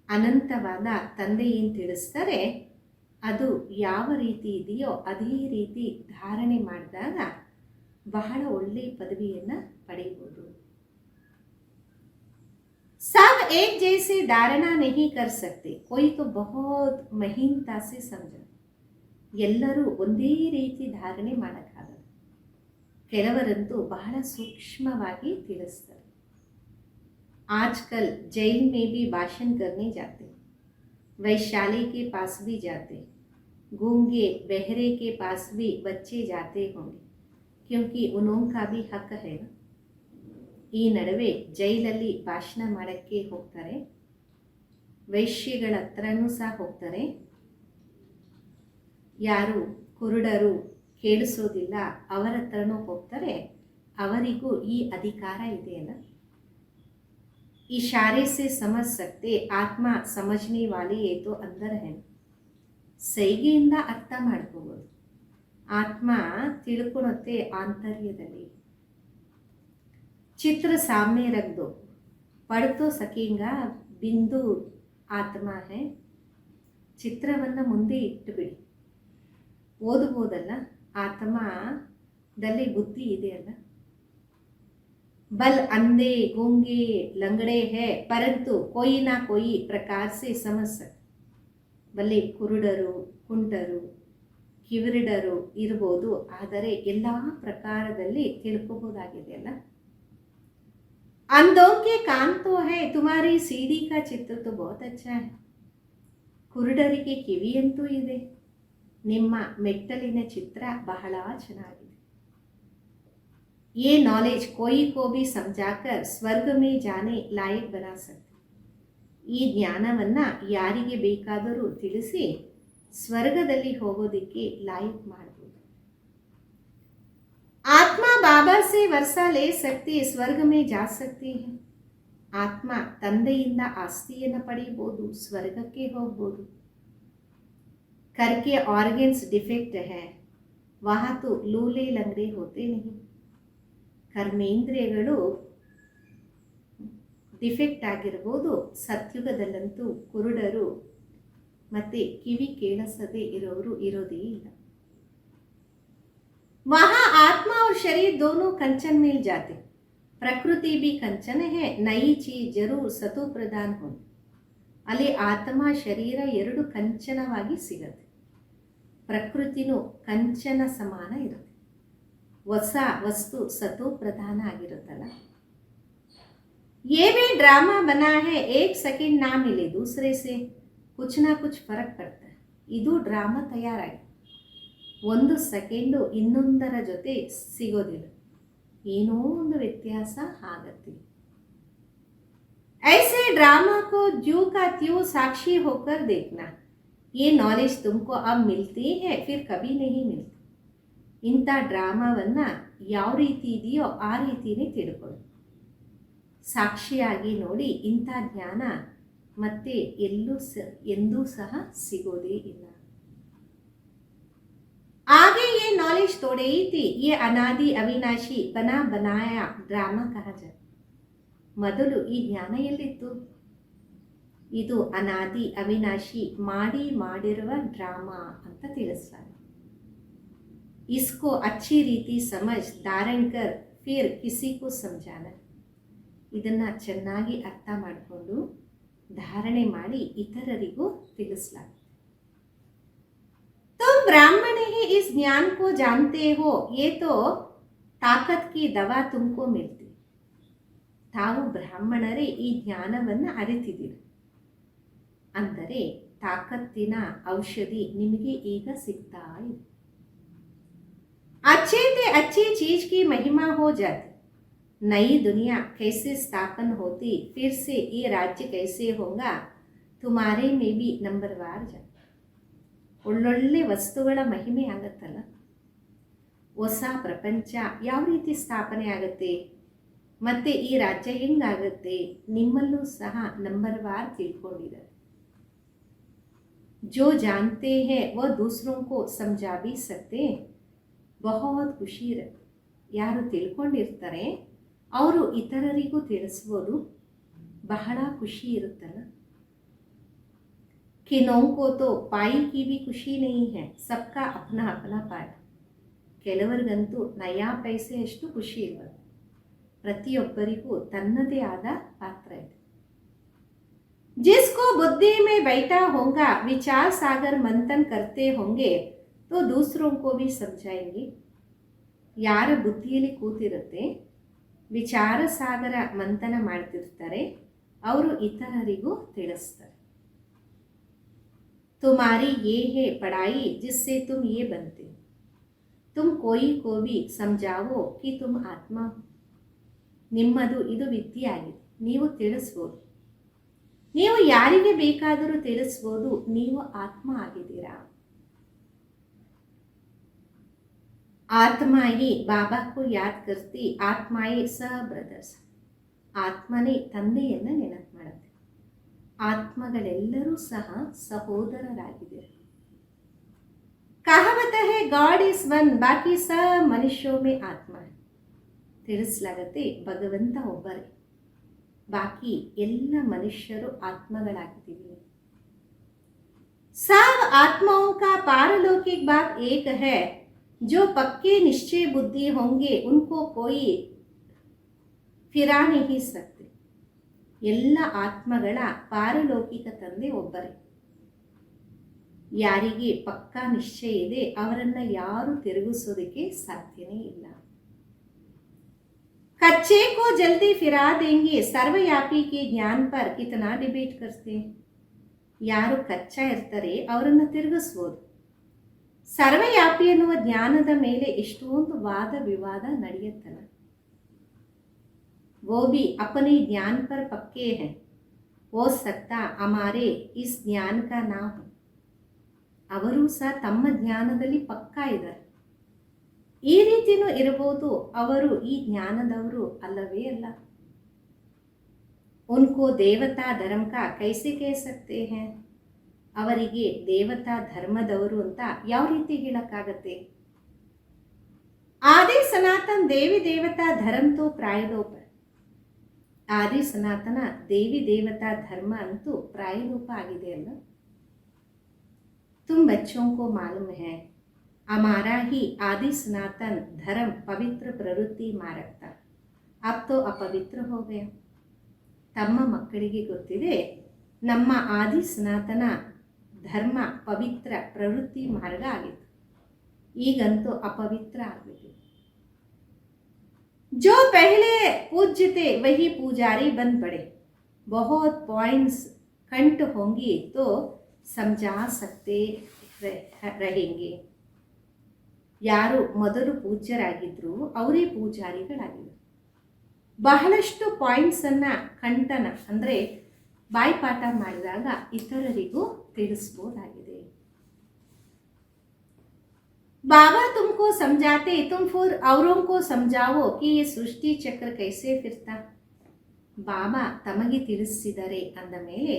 ಅನಂತವಾದ ತಂದೆ ಏನು ತಿಳಿಸ್ತಾರೆ ಅದು ಯಾವ ರೀತಿ ಇದೆಯೋ ಅದೇ ರೀತಿ ಧಾರಣೆ ಮಾಡಿದಾಗ ಬಹಳ ಒಳ್ಳೆಯ ಪದವಿಯನ್ನು ಪಡೆಯಬಹುದು. सब एक जैसे धारणा नहीं कर सकते, कोई तो बहुत ಮಹೀನತಾ से समझ. ಎಲ್ಲರೂ ಒಂದೇ ರೀತಿ ಧಾರಣೆ ಮಾಡೋಕ್ಕಾಗಲ್ಲ. ಕೆಲವರಂತೂ ಬಹಳ ಸೂಕ್ಷ್ಮವಾಗಿ ತಿಳಿಸ್ತಾರೆ. आजकल जेल में भी भाषण करने जाते, वैशाली के पास भी जाते, गूंगे बहरे के पास भी बच्चे जाते होंगे, क्योंकि उनका भी हक है. ಈ ನಡುವೆ ಜೈಲಲ್ಲಿ ಭಾಷಣ ಮಾಡೋಕ್ಕೆ ಹೋಗ್ತಾರೆ, ವೈಶ್ಯಗಳ ಹತ್ರನೂ ಸಹ ಹೋಗ್ತಾರೆ. ಯಾರು ಕುರುಡರು ಕೇಳಿಸೋದಿಲ್ಲ ಅವರ ಹತ್ರನೂ ಹೋಗ್ತಾರೆ, ಅವರಿಗೂ ಈ ಅಧಿಕಾರ ಇದೆಯಲ್ಲ. इशारे से समझ सकते, आत्मा समझने वाले ये तो अंदर है. ಸೈಗೆಯಿಂದ ಅರ್ಥ ಮಾಡ್ಕೋಬೋದು, ಆತ್ಮ ತಿಳ್ಕೊಳುತ್ತೆ ಆಂತರ್ಯದಲ್ಲಿ. चित्र सामने रख दो, पढ़ तो सकेगा, बिंदु आत्मा है. ಚಿತ್ರವನ್ನು ಮುಂದೆ ಇಟ್ಟುಬಿಡಿ, ಓದಬಹುದಲ್ಲ. ಆತ್ಮದಲ್ಲಿ ಬುದ್ಧಿ ಇದೆಯಲ್ಲ. बल अंधे गूंगे लंगड़े है, परंतु कोई ना कोई प्रकार से समझ सकते. ಬಲ್ಲಿ ಕುರುಡರು ಕುಂಟರು ಕಿವಿರಿಡರು ಇರ್ಬೋದು, ಆದರೆ ಎಲ್ಲ ಪ್ರಕಾರದಲ್ಲಿ ತಿಳ್ಕೋಬಹುದಾಗಿದೆಯಲ್ಲ. अंधों के कान तो है, तुम्हारी सीढ़ी का चित्र तो बहुत अच्छा है. ಕುರುಡರಿಗೆ ಕಿವಿಯಂತೂ ಇದೆ, ನಿಮ್ಮ ಮೆಟ್ಟಲಿನ ಚಿತ್ರ ಬಹಳ ಚೆನ್ನಾಗಿದೆ. ये नॉलेज कोई को भी समझाकर स्वर्ग में जाने लायक बना सकते. ಈ ಜ್ಞಾನವನ್ನ ಯಾರಿಗೆ ಬೇಕಾದರೂ ತಿಳಿಸಿ ಸ್ವರ್ಗದಲ್ಲಿ ಹೋಗೋದಕ್ಕೆ ಲಾಯಕ್ ಮಾಡಬಹುದು. ಆತ್ಮ ಬಾಬಾ से वर्षा ले सकती, स्वर्ग में जा सकती है. ಆತ್ಮ ತಂದೆಯಿಂದ ಆಸ್ತಿಯನ್ನು ಪಡೆಯಬಹುದು, ಸ್ವರ್ಗಕ್ಕೆ ಹೋಗಬಹುದು. करके ऑर्गन्स डिफेक्ट है, वहाँ तो लूले लंगड़े होते नहीं. ಕರ್ಮೇಂದ್ರಿಯಗಳು ಡಿಫೆಕ್ಟ್ ಆಗಿರ್ಬೋದು, ಸತ್ಯುಗದಲ್ಲಂತೂ ಕುರುಡರು ಮತ್ತೆ ಕಿವಿ ಕೇಳಿಸದೇ ಇರೋರು ಇರೋದೇ ಇಲ್ಲ. वहाँ आत्मा और शरीर दोनों कंचन मिल जाते. प्रकृति भी कंचन है, नई चीज जरूर सतो प्रधान हो. ಅಲ್ಲಿ ಆತ್ಮ ಶರೀರ ಎರಡು ಕಂಚನವಾಗಿ ಸಿಗತ್ತೆ. ಪ್ರಕೃತಿನೂ ಕಂಚನ ಸಮಾನ ಇರುತ್ತೆ. ಹೊಸ ವಸ್ತು ಸತೋ ಪ್ರಧಾನ ಆಗಿರುತ್ತಲ್ಲ. ये भी ड्रामा बना है, एक सेकंड ना मिले दूसरे से कुछ ना कुछ फर्क पड़ता है. ಇದು ಡ್ರಾಮಾ ತಯಾರಾಗಿದೆ, ಒಂದು ಸೆಕೆಂಡು ಇನ್ನೊಂದರ ಜೊತೆ ಸಿಗೋದಿಲ್ಲ, ಏನೋ ಒಂದು ವ್ಯತ್ಯಾಸ ಆಗತ್ತೆ. ऐसे ड्रामा को ज्यों का त्यों साक्षी होकर देखना. ये नॉलेज तुमको अब मिलती है, फिर कभी नहीं मिलती. ಇಂಥ ಡ್ರಾಮಾವನ್ನು ಯಾವ ರೀತಿ ಇದೆಯೋ ಆ ರೀತಿಯೇ ತಿಳ್ಕೊಳ್ಳಿ, ಸಾಕ್ಷಿಯಾಗಿ ನೋಡಿ. ಇಂಥ ಜ್ಞಾನ ಮತ್ತೆ ಎಂದೂ ಸಹ ಸಿಗೋದೇ ಇಲ್ಲ. नॉलेज थोड़े ही थी, ये अनादि अविनाशी बना बनाया ड्रामा कहा जाए. ಮೊದಲು ಈ ಜ್ಞಾನ ಎಲ್ಲಿತ್ತು? ಇದು ಅನಾದಿ ಅವಿನಾಶಿ ಮಾಡಿರುವ ಡ್ರಾಮಾ ಅಂತ ತಿಳಿಸ್ತಾರೆ. इसको अच्छी ರೀತಿ ಸಮझ धारण कर फिर किसी को समझाना. ಇದನ್ನು ಚೆನ್ನಾಗಿ ಅರ್ಥ ಮಾಡಿಕೊಂಡು ಧಾರಣೆ ಮಾಡಿ ಇತರರಿಗೂ ತಿಳಿಸಲಾಗುತ್ತೆ. तुम ब्राह्मण ही इस ज्ञान को जानते हो, ये तो ताकत की दवा तुमको मिलती. ತಾವು ಬ್ರಾಹ್ಮಣರೇ ಈ ಜ್ಞಾನವನ್ನು ಅರಿತಿದ್ದೀರಿ, ಅಂದರೆ ತಾಕತ್ತಿನ ಔಷಧಿ ನಿಮಗೆ ಈಗ ಸಿಗ್ತಾ ಇದೆ. अच्छे से अच्छी चीज की महिमा हो जाती. नई दुनिया कैसे स्थापन होती, फिर से ये राज्य कैसे होगा, तुम्हारे में भी नंबरवार जाती. ಒಳ್ಳೊಳ್ಳೆ ವಸ್ತುಗಳ ಮಹಿಮೆ ಆಗತ್ತಲ್ಲ, ಹೊಸ ಪ್ರಪಂಚ ಯಾವ ರೀತಿ ಸ್ಥಾಪನೆ ಆಗುತ್ತೆ, ಮತ್ತೆ ಈ ರಾಜ್ಯ ಹೆಂಗಾಗುತ್ತೆ, ನಿಮ್ಮಲ್ಲೂ ಸಹ ನಂಬರ್ವಾರ್ ತಿಳ್ಕೊಂಡಿದ್ದಾರೆ. जो जानते हैं वो दूसरों को समझा भी सकते, ಬಹುತ್ ಖುಷಿ ಇರುತ್ತೆ. ಯಾರು ತಿಳ್ಕೊಂಡಿರ್ತಾರೆ ಅವರು ಇತರರಿಗೂ ತಿಳಿಸ್ಬೋದು, ಬಹಳ ಖುಷಿ ಇರುತ್ತಲ್ಲ. किनों को तो पाई की भी खुशी नहीं है, सबका अपना अपना पाठ. ಕೆಲವರಿಗಂತೂ ನಯಾ ಪೈಸೆ ಅಷ್ಟು ಖುಷಿ ಇರೋದು, ಪ್ರತಿಯೊಬ್ಬರಿಗೂ ತನ್ನದೇ ಆದ ಪಾತ್ರ ಇದೆ. जिसको बुद्धि में बैठा होगा विचार सागर मंथन करते होंगे तो दूसरों को भी समझाएंगे. ಯಾರ ಬುದ್ಧಿಯಲ್ಲಿ ಕೂತಿರುತ್ತೆ, ವಿಚಾರ ಸಾಗರ ಮಂಥನ ಮಾಡ್ತಿರ್ತಾರೆ, ಅವರು ಇತರರಿಗೂ ತಿಳಿಸ್ತಾರೆ. तुम्हारी ये है पढ़ाई जिससे तुम ये बनते, तुम कोई को भी समझाओ कि तुम आत्मा. ನಿಮ್ಮದು ಇದು ವಿದ್ಯೆ ಆಗಿದೆ, ನೀವು ತಿಳಿಸ್ಬೋದು, ನೀವು ಯಾರಿಗೆ ಬೇಕಾದರೂ ತಿಳಿಸ್ಬೋದು, ನೀವು ಆತ್ಮ ಆಗಿದ್ದೀರಾ. ಆತ್ಮಾಯಿ ಬಾಬಾಕ್ಕೂ ಯಾದ್ ಕರ್ತಿ, ಆತ್ಮಾಯಿ ಸಹ ಬ್ರದರ್ಸ್. ಆತ್ಮನೇ ತಂದೆಯನ್ನು ನೆನಪು ಮಾಡುತ್ತೆ. ಆತ್ಮಗಳೆಲ್ಲರೂ ಸಹ ಸಹೋದರರಾಗಿದ್ದಾರೆ. ಕಹಾವತ ಹೈ ಗಾಡ್ ಇಸ್ ಒನ್ ಬಾಕಿ ಸಹ ಮನುಷ್ಯೋ ಮೇ ಆತ್ಮ. ತಿಳಿಸಲಾಗತ್ತೆ, ಭಗವಂತ ಒಬ್ಬರೇ, ಬಾಕಿ ಎಲ್ಲ ಮನುಷ್ಯರು ಆತ್ಮಗಳಾಗಿದ್ದೀವಿ. सब आत्माओं का पारलौकिक बात एक है, जो पक्के निश्चय बुद्धि होंगे उनको कोई फिरा नहीं सकते. ಎಲ್ಲ ಆತ್ಮಗಳ ಪಾರಲೌಕಿಕ ತಂದೆ ಒಬ್ಬರೇ. ಯಾರಿಗೆ ಪಕ್ಕಾ ನಿಶ್ಚಯ ಇದೆ ಅವರನ್ನು ಯಾರು ತಿರುಗಿಸೋದಕ್ಕೆ ಸಾಧ್ಯನೇ ಇಲ್ಲ. कच्चे को जल्दी फिरा देंगे, सर्वव्यापी के ज्ञान पर कितना डिबेट करते. ಯಾರು ಕಚ್ಚಾ ಇರ್ತಾರೆ ಅವರನ್ನು ತಿರುಗಿಸ್ಬೋದು, ಸರ್ವವ್ಯಾಪಿ ಎನ್ನುವ ಜ್ಞಾನದ ಮೇಲೆ ಎಷ್ಟೊಂದು ವಾದ ವಿವಾದ ನಡೆಯುತ್ತಲ್ಲ. वो भी अपने ज्ञान पर पक्के हैं, हो सकता हमारे इस ज्ञान का ना हो. ಅವರು ಸಹ ತಮ್ಮ ಜ್ಞಾನದಲ್ಲಿ ಪಕ್ಕಾ ಇದ್ದಾರೆ, ಈ ರೀತಿಯೂ ಇರಬಹುದು, ಅವರು ಈ ಜ್ಞಾನದವರು ಅಲ್ಲವೇ ಅಲ್ಲ. उनको देवता धर्म का कैसे कह सकते हैं, ಅವರಿಗೆ ದೇವತಾ ಧರ್ಮದವರು ಅಂತ ಯಾವ ರೀತಿ ಹೇಳಕ್ಕಾಗತ್ತೆ. ಆದಿ ಸನಾತನ ದೇವಿ ದೇವತಾ ಧರ್ಮ ತೋ ಪ್ರಾಯಲೋಪ. ಆದಿ ಸನಾತನ ದೇವಿ ದೇವತಾ ಧರ್ಮ ಅಂತೂ ಪ್ರಾಯಲೋಪ ಆಗಿದೆ ಅಲ್ಲ. तुम बच्चों को मालूम है हमारा ही आदि सनातन धर्म पवित्र प्रवृत्ति मारक था, अब तो अपवित्र हो गया. ತಮ್ಮ ಮಕ್ಕಳಿಗೆ ಗೊತ್ತಿದೆ, ನಮ್ಮ ಆದಿ ಸನಾತನ ಧರ್ಮ ಪವಿತ್ರ ಪ್ರವೃತ್ತಿ ಮಾರ್ಗ ಆಗಿತ್ತು, ಈಗಂತೂ ಅಪವಿತ್ರ ಆಗಬೇಕು. जो पहले पूज्य थे वही पुजारी बन पड़े. बहुत पॉइंट्स कंठ होंगी तो समझा सकते रहेंगे. ಯಾರು ಮೊದಲು ಪೂಜ್ಯರಾಗಿದ್ರು ಅವರೇ ಪೂಜಾರಿಗಳಾಗಿದ್ರು. ಬಹಳಷ್ಟು ಪಾಯಿಂಟ್ಸನ್ನು ಕಂಠನ ಅಂದರೆ ಬಾಯ್ಪಾಠ ಮಾಡಿದಾಗ ಇತರರಿಗೂ ತಿಳಿಸ್ಬೋದಾಗಿದೆ. बाबा तुमको समझाते, तुम फिर औरों को समझाओ कि ये सृष्टि चक्र कैसे फिरता. ಬಾಬಾ ತಮಗೆ ತಿಳಿಸಿದರೆ ಅಂದ ಮೇಲೆ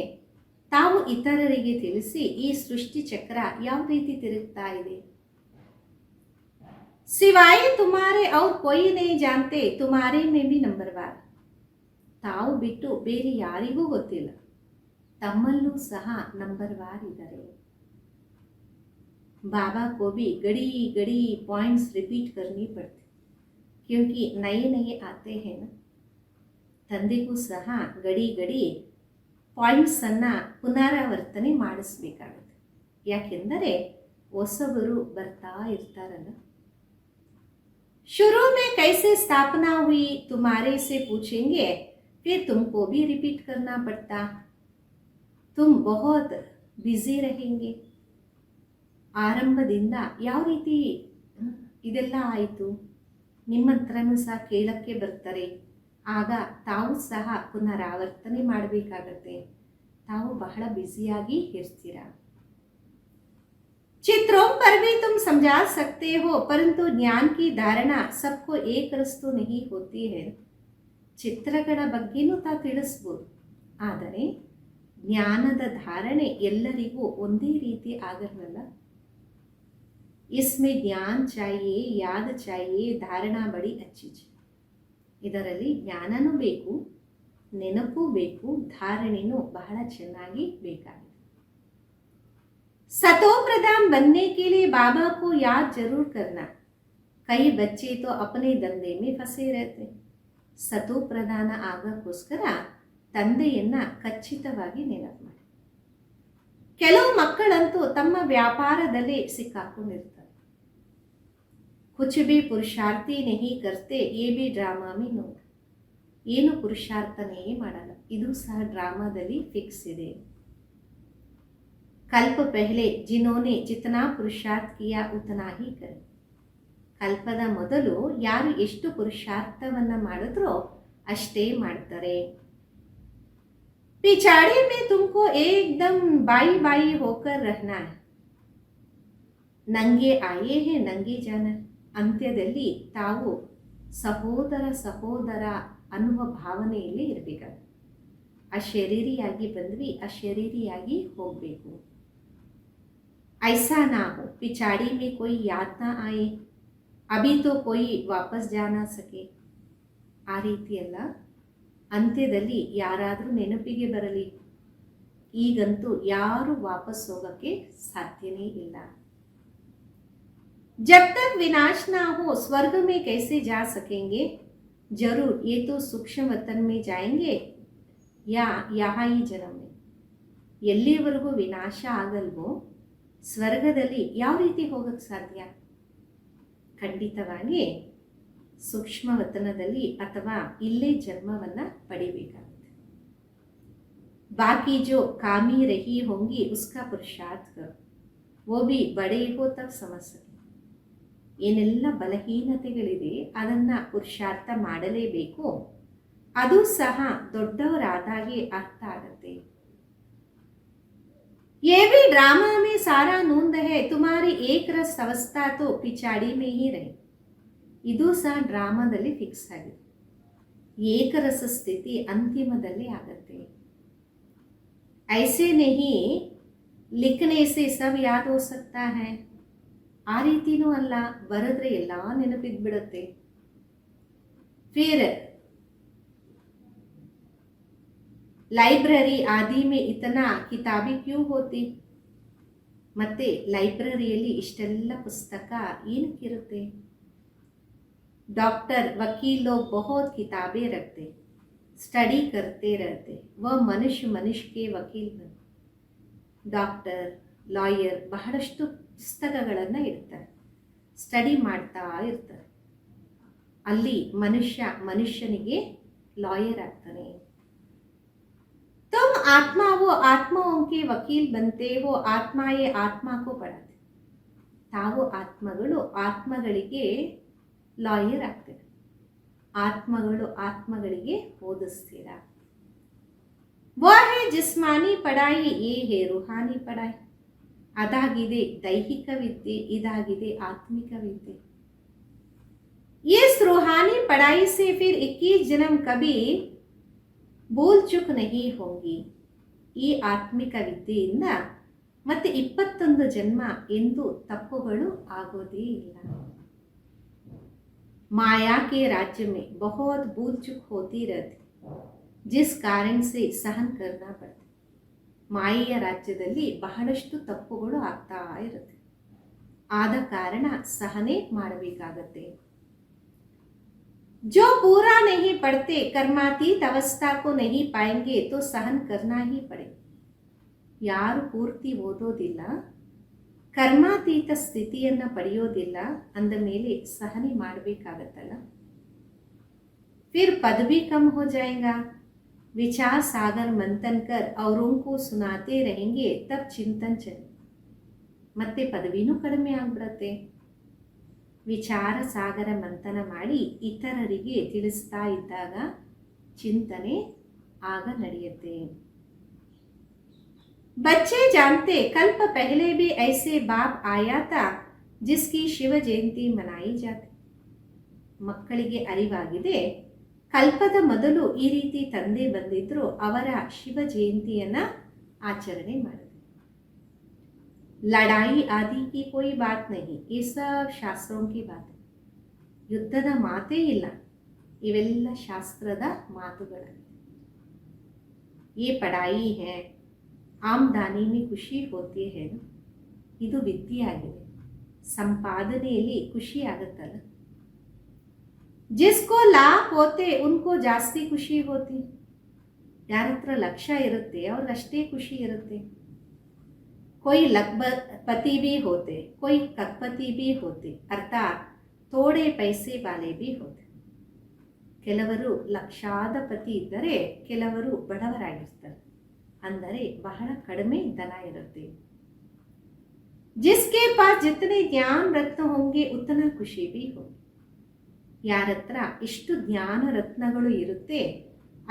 ತಾವು ಇತರರಿಗೆ ತಿಳಿಸಿ ಈ ಸೃಷ್ಟಿ ಚಕ್ರ ಯಾವ ರೀತಿ ತಿರುಗ್ತಾ ಇದೆ. सिवाय तुम्हारे और कोई नहीं जानते तुम्हारे में भी ನಂಬರ್ವಾರ್. ತಾವು ಬಿಟ್ಟು ಬೇರೆ ಯಾರಿಗೂ ಗೊತ್ತಿಲ್ಲ, ತಮ್ಮಲ್ಲೂ ಸಹ ನಂಬರ್ವಾರ್ ಇದ್ದಾರೆ. बाबा को भी घड़ी घड़ी पॉइंट्स रिपीट करनी पड़ती क्योंकि नए नए आते हैं ना. ತಂದೆಗೂ ಸಹ ಗಡಿ ಗಡಿ ಪಾಯಿಂಟ್ಸನ್ನು ಪುನರಾವರ್ತನೆ ಮಾಡಿಸ್ಬೇಕಾಗುತ್ತೆ. ಯಾಕೆಂದರೆ ಹೊಸಬರು ಬರ್ತಾ ಇರ್ತಾರಲ್ಲ. शुरू में कैसे स्थापना हुई तुम्हारे से पूछेंगे फिर तुमको भी रिपीट करना पड़ता. तुम बहुत ಬ್ಯುಸಿ रहेंगे. ಆರಂಭದಿಂದ ಯಾವ ರೀತಿ ಇದೆಲ್ಲ ಆಯಿತು ನಿಮ್ಮ ಹತ್ರನೂ ಸಹ ಕೇಳಕ್ಕೆ ಬರ್ತಾರೆ. ಆಗ ತಾವು ಸಹ ಪುನರಾವರ್ತನೆ ಮಾಡಬೇಕಾಗತ್ತೆ. ತಾವು ಬಹಳ ಬ್ಯುಸಿಯಾಗಿ ಇರ್ತೀರ. चित्रों पर भी तुम समझा सकते हो परंतु ज्ञान की धारणा सबको एक रस्तु नहीं होती है. ಚಿತ್ರಗಳ ಬಗ್ಗೆನೂ ತಾ ತಿಳಿಸ್ಬೋದು, ಆದರೆ ಜ್ಞಾನದ ಧಾರಣೆ ಎಲ್ಲರಿಗೂ ಒಂದೇ ರೀತಿ ಆಗಲ್ಲ. इसमें ज्ञान चाहिए, याद चाहिए, धारणा बड़ी अच्छी चाहिए. ಇದರಲ್ಲಿ ಜ್ಞಾನನೂ ಬೇಕು, ನೆನಪು ಬೇಕು, ಧಾರಣೆನೂ ಬಹಳ ಚೆನ್ನಾಗಿ ಬೇಕಾಗಿದೆ. सतो प्रधान बनने के लिए बाबा को याद जरूर करना. कई बच्चे तो अपने धंधे में फंसे रहते. सतो ಪ್ರಧಾನ ಆಗಕ್ಕೋಸ್ಕರ ತಂದೆಯನ್ನ ಖಚಿತವಾಗಿ ನೆನಪು ಮಾಡಿ. ಕೆಲವು ಮಕ್ಕಳಂತೂ ತಮ್ಮ ವ್ಯಾಪಾರದಲ್ಲಿ ಸಿಕ್ಕಾಕೊಂಡಿರ್ತಾರೆ. कुछ भी पुरुषार्थी नहीं करते ये भी ड्रामा में नो. ಏನು ಪುರುಷಾರ್ಥನೇ ಮಾಡಲ್ಲ, ಇದು ಸಹ ಡ್ರಾಮಾದಲ್ಲಿ ಫಿಕ್ಸ್ ಇದೆ. कल्प पहले जिन्होंने जितना पुरुषार्थ किया उतना ही करे. ಕಲ್ಪದ ಮೊದಲು ಯಾರು ಎಷ್ಟು ಪುರುಷಾರ್ಥವನ್ನ ಮಾಡಿದ್ರೋ ಅಷ್ಟೇ ಮಾಡ್ತಾರೆ. पिछाड़ी में तुमको एकदम बाई बाई होकर रहना है. ನಂಗೆ ಆಯೇ ಹೇ ನಂಗೆ ಜಾನ. ಅಂತ್ಯದಲ್ಲಿ ತಾವು ಸಹೋದರ ಸಹೋದರ ಅನ್ನುವ ಭಾವನೆಯಲ್ಲಿ ಇರಬೇಕಾಗುತ್ತೆ. ಅಶರೀರಿಯಾಗಿ ಬಂದ್ವಿ, ಅಶರೀರಿಯಾಗಿ ಹೋಗಬೇಕು. ऐसा ना हो पिछाड़ी में कोई याद ना आए अभी तो कोई वापस जा ना सके. ಆ ರೀತಿಯಲ್ಲ, ಅಂತ್ಯದಲ್ಲಿ ಯಾರಾದರೂ ನೆನಪಿಗೆ ಬರಲಿ, ಈಗಂತೂ ಯಾರು ವಾಪಸ್ ಹೋಗಕ್ಕೆ ಸಾಧ್ಯನೇ ಇಲ್ಲ. जब तक विनाश ना हो स्वर्ग में कैसे जा सकेंगे. जरूर ये तो सूक्ष्म वतन में जाएंगे या यहाँ ही जन्म में. ಎಲ್ಲಿವರೆಗೂ ವಿನಾಶ ಆಗಲ್ವೋ ಸ್ವರ್ಗದಲ್ಲಿ ಯಾವ ರೀತಿ ಹೋಗಕ್ಕೆ ಸಾಧ್ಯ. ಖಂಡಿತವಾಗಿ ಸೂಕ್ಷ್ಮವತನದಲ್ಲಿ ಅಥವಾ ಇಲ್ಲೇ ಜನ್ಮವನ್ನು ಪಡಿಬೇಕಾಗುತ್ತೆ. ಬಾಕಿ ಜೋ ಕಾಮಿ ರಹಿ ಹೋಂಗಿ ಉಸ್ಕಾ ಪುರುಷಾರ್ಥ ಕರೋ ವೋ ಭಿ ಬಡೇ ಹೋ ತಕ್ ಸಮझ ಸಕೆ. ಏನೆಲ್ಲ ಬಲಹೀನತೆಗಳಿದೆ ಅದನ್ನು ಪುರುಷಾರ್ಥ ಮಾಡಲೇಬೇಕು, ಅದು ಸಹ ದೊಡ್ಡವರಾದಾಗೆ ಅರ್ಥ ಆಗತ್ತೆ. ये भी ड्रामा में सारा नूंद है तुम्हारी एक रस अवस्था तो पिछाड़ी में ही रहे. ಇದು ಸಹ ಡ್ರಾಮಾದಲ್ಲಿ ಫಿಕ್ಸ್ ಆಗಿದೆ. ಏಕರಸ ಸ್ಥಿತಿ ಅಂತಿಮದಲ್ಲಿ ಆಗತ್ತೆ. ऐसे नहीं लिखने से सब याद हो सकता है. ಆ ರೀತಿನೂ ಅಲ್ಲ, ಬರೆದ್ರೆ ಎಲ್ಲ ನೆನಪಿದ್ಬಿಡುತ್ತೆ. फिर ಲೈಬ್ರರಿ ಆದಿ ಮೇ ಇತನಾ ಕಿತಾಬಿ ಕ್ಯೂ ಹೋತಿ. ಮತ್ತೆ ಲೈಬ್ರರಿಯಲ್ಲಿ ಇಷ್ಟೆಲ್ಲ ಪುಸ್ತಕ ಏನಕ್ಕಿರುತ್ತೆ. डॉक्टर वकील लोग बहुत किताबें रखते, स्टडी करते रहते. वह मनुष्य मनुष्य के वकील बने. ಡಾಕ್ಟರ್, ಲಾಯರ್ ಬಹಳಷ್ಟು ಪುಸ್ತಕಗಳನ್ನು ಇಡ್ತಾರೆ, ಸ್ಟಡಿ ಮಾಡ್ತಾ ಇರ್ತಾರೆ. ಅಲ್ಲಿ ಮನುಷ್ಯ ಮನುಷ್ಯನಿಗೆ ಲಾಯರ್ ಆಗ್ತಾನೆ. तुम आत्मा हो आत्माओं के वकील बनते हो. ಆತ್ಮಾಯೇ ಆತ್ಮಾ ಕೋ ಪಡಾತೆ. ತಾವು ಆತ್ಮಗಳು ಆತ್ಮಗಳಿಗೆ ಲಾಯರ್ ಆಗ್ತಾರೆ, ಆತ್ಮಗಳು ಆತ್ಮಗಳಿಗೆ ಓದಿಸ್ತೀರ. वो है जिस्मानी पढ़ाई, ये है रूहानी पढ़ाई. ಅದಾಗಿದೆ ದೈಹಿಕ ವಿದ್ಯೆ, ಇದಾಗಿದೆ ಆತ್ಮಿಕ ವಿದ್ಯೆ. इस रूहानी पढ़ाई से फिर 21 जन्म कभी ಭೂಲ್ ಚುಕ್ ನಹಿ ಹೋಗಿ. ಈ ಆತ್ಮಿಕ ವಿದ್ಯೆಯಿಂದ ಮತ್ತೆ 21 ಜನ್ಮ ಎಂದು ತಪ್ಪುಗಳು ಆಗೋದೇ ಇಲ್ಲ. माया के राज्य में बहुत भूल चूक होती रहती, जिस कारण से सहन करना पड़ता. ಮಾಯೆಯ ರಾಜ್ಯದಲ್ಲಿ ಬಹಳಷ್ಟು ತಪ್ಪುಗಳು ಆಗ್ತಾ ಇರುತ್ತೆ, ಆದ ಕಾರಣ ಸಹನೆ ಮಾಡಬೇಕಾಗತ್ತೆ. जो पूरा नहीं पढ़ते कर्मातीत अवस्था को नहीं पाएंगे तो सहन करना ही पड़े. ಯಾರು ಪೂರ್ತಿ ಓದೋದಿಲ್ಲ, ಕರ್ಮಾತೀತ ಸ್ಥಿತಿಯನ್ನು ಪಡೆಯೋದಿಲ್ಲ ಅಂದ ಮೇಲೆ ಸಹನೆ ಮಾಡಬೇಕಾಗತ್ತಲ್ಲ. फिर पदवी कम हो जाएगा. विचार सागर मंथन कर औरों को सुनाते रहेंगे तब चिंतन चले. ಮತ್ತೆ ಪದವಿನೂ ಕಡಿಮೆ ಆಗ್ಬಿಡತ್ತೆ. ವಿಚಾರ ಸಾಗರ ಮಂಥನ ಮಾಡಿ ಇತರರಿಗೆ ತಿಳಿಸ್ತಾ ಇದ್ದಾಗ ಚಿಂತನೆ ಆಗ ನಡೆಯುತ್ತೆ. बच्चे जानते कल्प पहले भी ऐसे बाप आया था जिसकी शिव जयंती मनाई जाती. ಮಕ್ಕಳಿಗೆ ಅರಿವಾಗಿದೆ, ಕಲ್ಪದ ಮೊದಲು ಈ ರೀತಿ ತಂದೆ ಬಂದಿದ್ರು, ಅವರ ಶಿವ ಜಯಂತಿಯನ್ನು ಆಚರಣೆ ಮಾಡಿದೆ. लड़ाई आदि की कोई बात नहीं, ये सब ಶಾಸ್ತ್ರೋं की बात है. ಯುದ್ಧದ ಮಾತೇ ಇಲ್ಲ, ಇವೆಲ್ಲ ಶಾಸ್ತ್ರದ ಮಾತುಗಳಾಗಿದೆ. ये पढ़ाई है, ಆಮದಾನಿ में ಖುಷಿ होती है. ಇದು ವಿದ್ಯೆ ಆಗಿದೆ, ಸಂಪಾದನೆಯಲ್ಲಿ ಖುಷಿ ಆಗುತ್ತಲ್ಲ. जिसको लाभ होते उनको ಜಾಸ್ತಿ ಖುಷಿ होती. ಯಾರ ಹತ್ರ ಲಕ್ಷ್ಯ ಇರುತ್ತೆ ಅವ್ರಿಗಷ್ಟೇ ಖುಷಿ ಇರುತ್ತೆ. कोई लखपति भी होते, कोई कपति भी होते, अर्थात थोड़े पैसे वाले भी होते. ಕೆಲವರು ಲಕ್ಷಾಧಿಪತಿ ಇದ್ದರೆ ಕೆಲವರು ಬಡವರಾಗಿರ್ತಾರೆ, ಅಂದರೆ ಬಹಳ ಕಡಿಮೆ ಧನ ಇರುತ್ತೆ. जिसके पास जितने ज्ञान रत्न होंगे उतना खुशी भी होगी. ಯಾರ ಹತ್ರ ಇಷ್ಟು ಜ್ಞಾನ ರತ್ನಗಳು ಇರುತ್ತೆ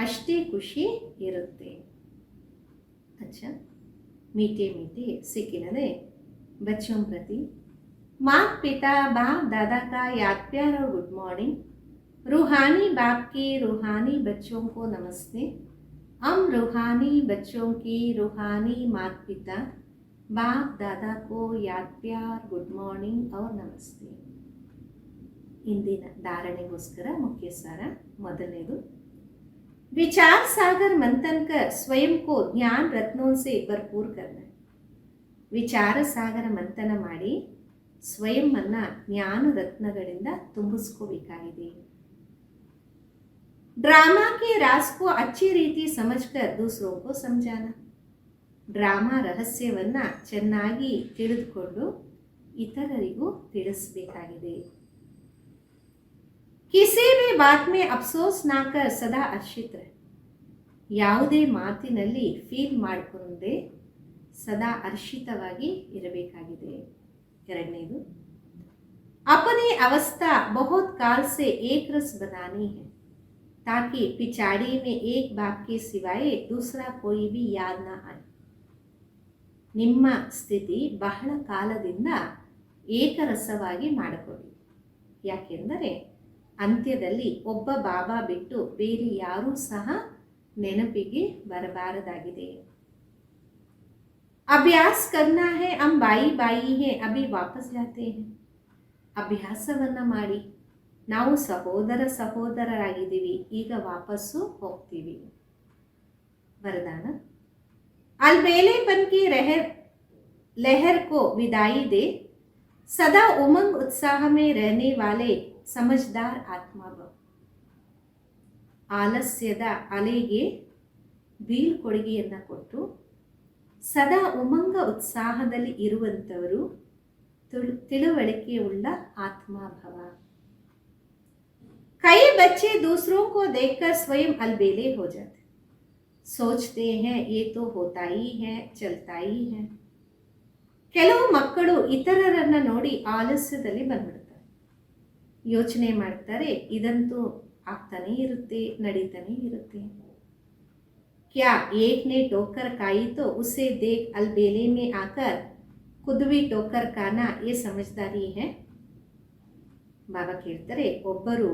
ಅಷ್ಟೇ ಖುಷಿ ಇರುತ್ತೆ. अच्छा, मीठे मीठे सिक्किनदे बच्चों प्रति माता पिता बाप दादा का याद प्यार और गुड मॉर्निंग. रूहानी बाप के रूहानी बच्चों को नमस्ते. हम रूहानी बच्चों की रूहानी माता पिता बाप दादा को याद प्यार गुड मॉर्निंग और नमस्ते. ಇಂದಿನ ಧಾರಣೆಗೋಸ್ಕರ ಮುಖ್ಯ ಸಾರ. ಮೊದಲನೇದು, विचार सागर मंथन कर स्वयं को ज्ञान रत्नों से भरपूर करना. ವಿಚಾರ ಸಾಗರ ಮಂಥನ ಮಾಡಿ ಸ್ವಯಂ ಅನ್ನ ಜ್ಞಾನ ರತ್ನಗಳಿಂದ ತುಂಬಿಸ್ಕೋಬೇಕಾಗಿದೆ. ड्रामा के राज को अच्छी ರೀತಿ समझकर दूसरों को समझाना. ಡ್ರಾಮಾ ರಹಸ್ಯವನ್ನ ಚೆನ್ನಾಗಿ ತಿಳಿದುಕೊಂಡು ಇತರರಿಗೂ ತಿಳಿಸಬೇಕಾಗಿದೆ. किसी भी बात में अफसोस ना कर सदा हर्षित रहे. ಯಾವುದೇ ಮಾತಿನಲ್ಲಿ ಫೀಲ್ ಮಾಡಿಕೊಂಡೆ ಸದಾ ಹರ್ಷಿತವಾಗಿ ಇರಬೇಕಾಗಿದೆ. ಎರಡನೇದು, अपनी अवस्था बहुत काल से एक रस बनानी है ताकि पिछाड़ी में एक बाप के सिवाय दूसरा कोई भी याद ना आए. ನಿಮ್ಮ ಸ್ಥಿತಿ ಬಹಳ ಕಾಲದಿಂದ ಏಕರಸವಾಗಿ ಮಾಡಿಕೊಳ್ಳಿ. ಯಾಕೆಂದರೆ ಅಂತ್ಯದಲ್ಲಿ ಒಬ್ಬ ಬಾಬಾ ಬಿಟ್ಟು ಬೇರೆ ಯಾರೂ ಸಹ ನೆನಪಿಗೆ ಬರಬಾರದಾಗಿದೆ. ಅಭ್ಯಾಸ करना है, हम बाई बाई है अभी वापस जाते हैं. ಅಭ್ಯಾಸವನ್ನು ಮಾಡಿ, ನಾವು ಸಹೋದರ ಸಹೋದರರಾಗಿದ್ದೀವಿ, ಈಗ ವಾಪಸ್ಸು ಹೋಗ್ತೀವಿ. वरदान, अलबेलेपन की लहर को विदाई दे, सदा उमंग उत्साह में रहने वाले समझदार आत्मा भव. ಆಲಸ್ಯದ ಅಲೆಗೆ ಬೀಳ್ಕೊಡುಗೆಯನ್ನು ಕೊಟ್ಟು ಸದಾ ಉಮಂಗ ಉತ್ಸಾಹದಲ್ಲಿ ಇರುವಂಥವರು ತಿಳುವಳಿಕೆಯುಳ್ಳ ಆತ್ಮಭವ. कई बच्चे दूसरों को देखकर स्वयं अलबेले हो जाते, सोचते हैं ये तो होता ही है, चलता ही है. ಕೆಲವು ಮಕ್ಕಳು ಇತರರನ್ನ ನೋಡಿ ಆಲಸ್ಯದಲ್ಲಿ ಬಂದ್ಬಿಡ್ತಾರೆ, ಯೋಚನೆ ಮಾಡ್ತಾರೆ ಇದಂತೂ ಆಗ್ತಾನೇ ಇರುತ್ತೆ, ನಡೀತಾನೆ ಇರುತ್ತೆ. क्या एक ने ठोकर खाई तो उसे देख अलबेले में आकर खुद भी ठोकर खाना ये समझदारी है. ಬಾಬಾ ಕೇಳ್ತಾರೆ, ಒಬ್ಬರು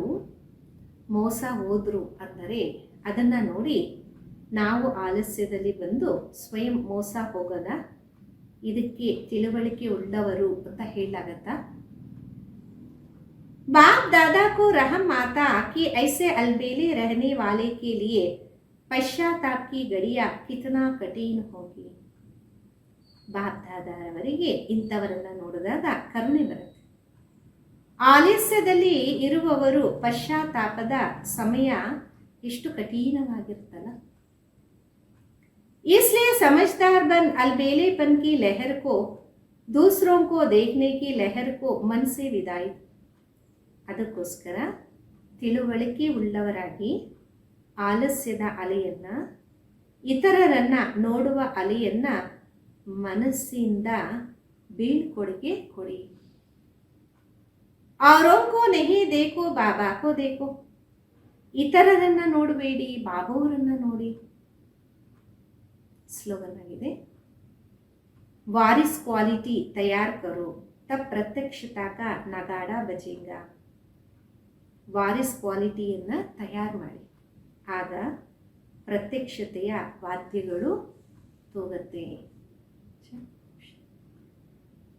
ಮೋಸ ಹೋದ್ರು ಅಂದರೆ ಅದನ್ನು ನೋಡಿ ನಾವು ಆಲಸ್ಯದಲ್ಲಿ ಬಂದು ಸ್ವಯಂ ಮೋಸ ಹೋಗೋದ, ಇದಕ್ಕೆ ತಿಳುವಳಿಕೆ ಉಳ್ಳವರು ಅಂತ ಹೇಳಲಾಗತ್ತಾ? बाप दादा को रहम आता कि ऐसे अलबेले रहने वाले के लिए पश्चाताप की घड़िया कितना कठिन होगी. ಬಾಪ್ ದಾದಾರವರಿಗೆ ಇಂಥವರನ್ನ ನೋಡಿದಾಗ ಕರುಣೆ ಬರುತ್ತೆ. ಆಲಸ್ಯದಲ್ಲಿ ಇರುವವರು ಪಶ್ಚಾತ್ತಾಪದ ಸಮಯ ಎಷ್ಟು ಕಠಿಣವಾಗಿರ್ತಲ್ಲ. इसलिए समझदार बन अलबेलेपन की लहर को, दूसरों को देखने की लहर को मन से विदाई. ಅದಕ್ಕೋಸ್ಕರ ತಿಳುವಳಿಕೆ ಉಳ್ಳವರಾಗಿ ಆಲಸ್ಯದ ಅಲೆಯನ್ನ, ಇತರರನ್ನ ನೋಡುವ ಅಲೆಯನ್ನ ಮನಸ್ಸಿಂದ ಬೀಳ್ಕೊಡುಗೆ ಕೊಡಿ. ಅವರೋं को नहीं देखो बाबा को देखो. ಇತರರನ್ನ ನೋಡಬೇಡಿ, ಬಾಬಾವರನ್ನ ನೋಡಿ. ಸ್ಲೋಗನ್ ಆಗಿದೆ. ವಾರಿಸ್ ಕ್ವಾಲಿಟಿ ತಯಾರ್ ಕರೋ ತಬ್ ಪ್ರತ್ಯಕ್ಷತಾ ಕಾ ನಗಾಡ ಬಜೇಗಾ. ವಾರಿಸ್ ಕ್ವಾಲಿಟಿಯನ್ನ ತಯಾರು ಮಾಡಿ, ಆಗ ಪ್ರತ್ಯಕ್ಷತೆಯ ವಾದ್ಯಗಳು ತೋಗುತ್ತೆ.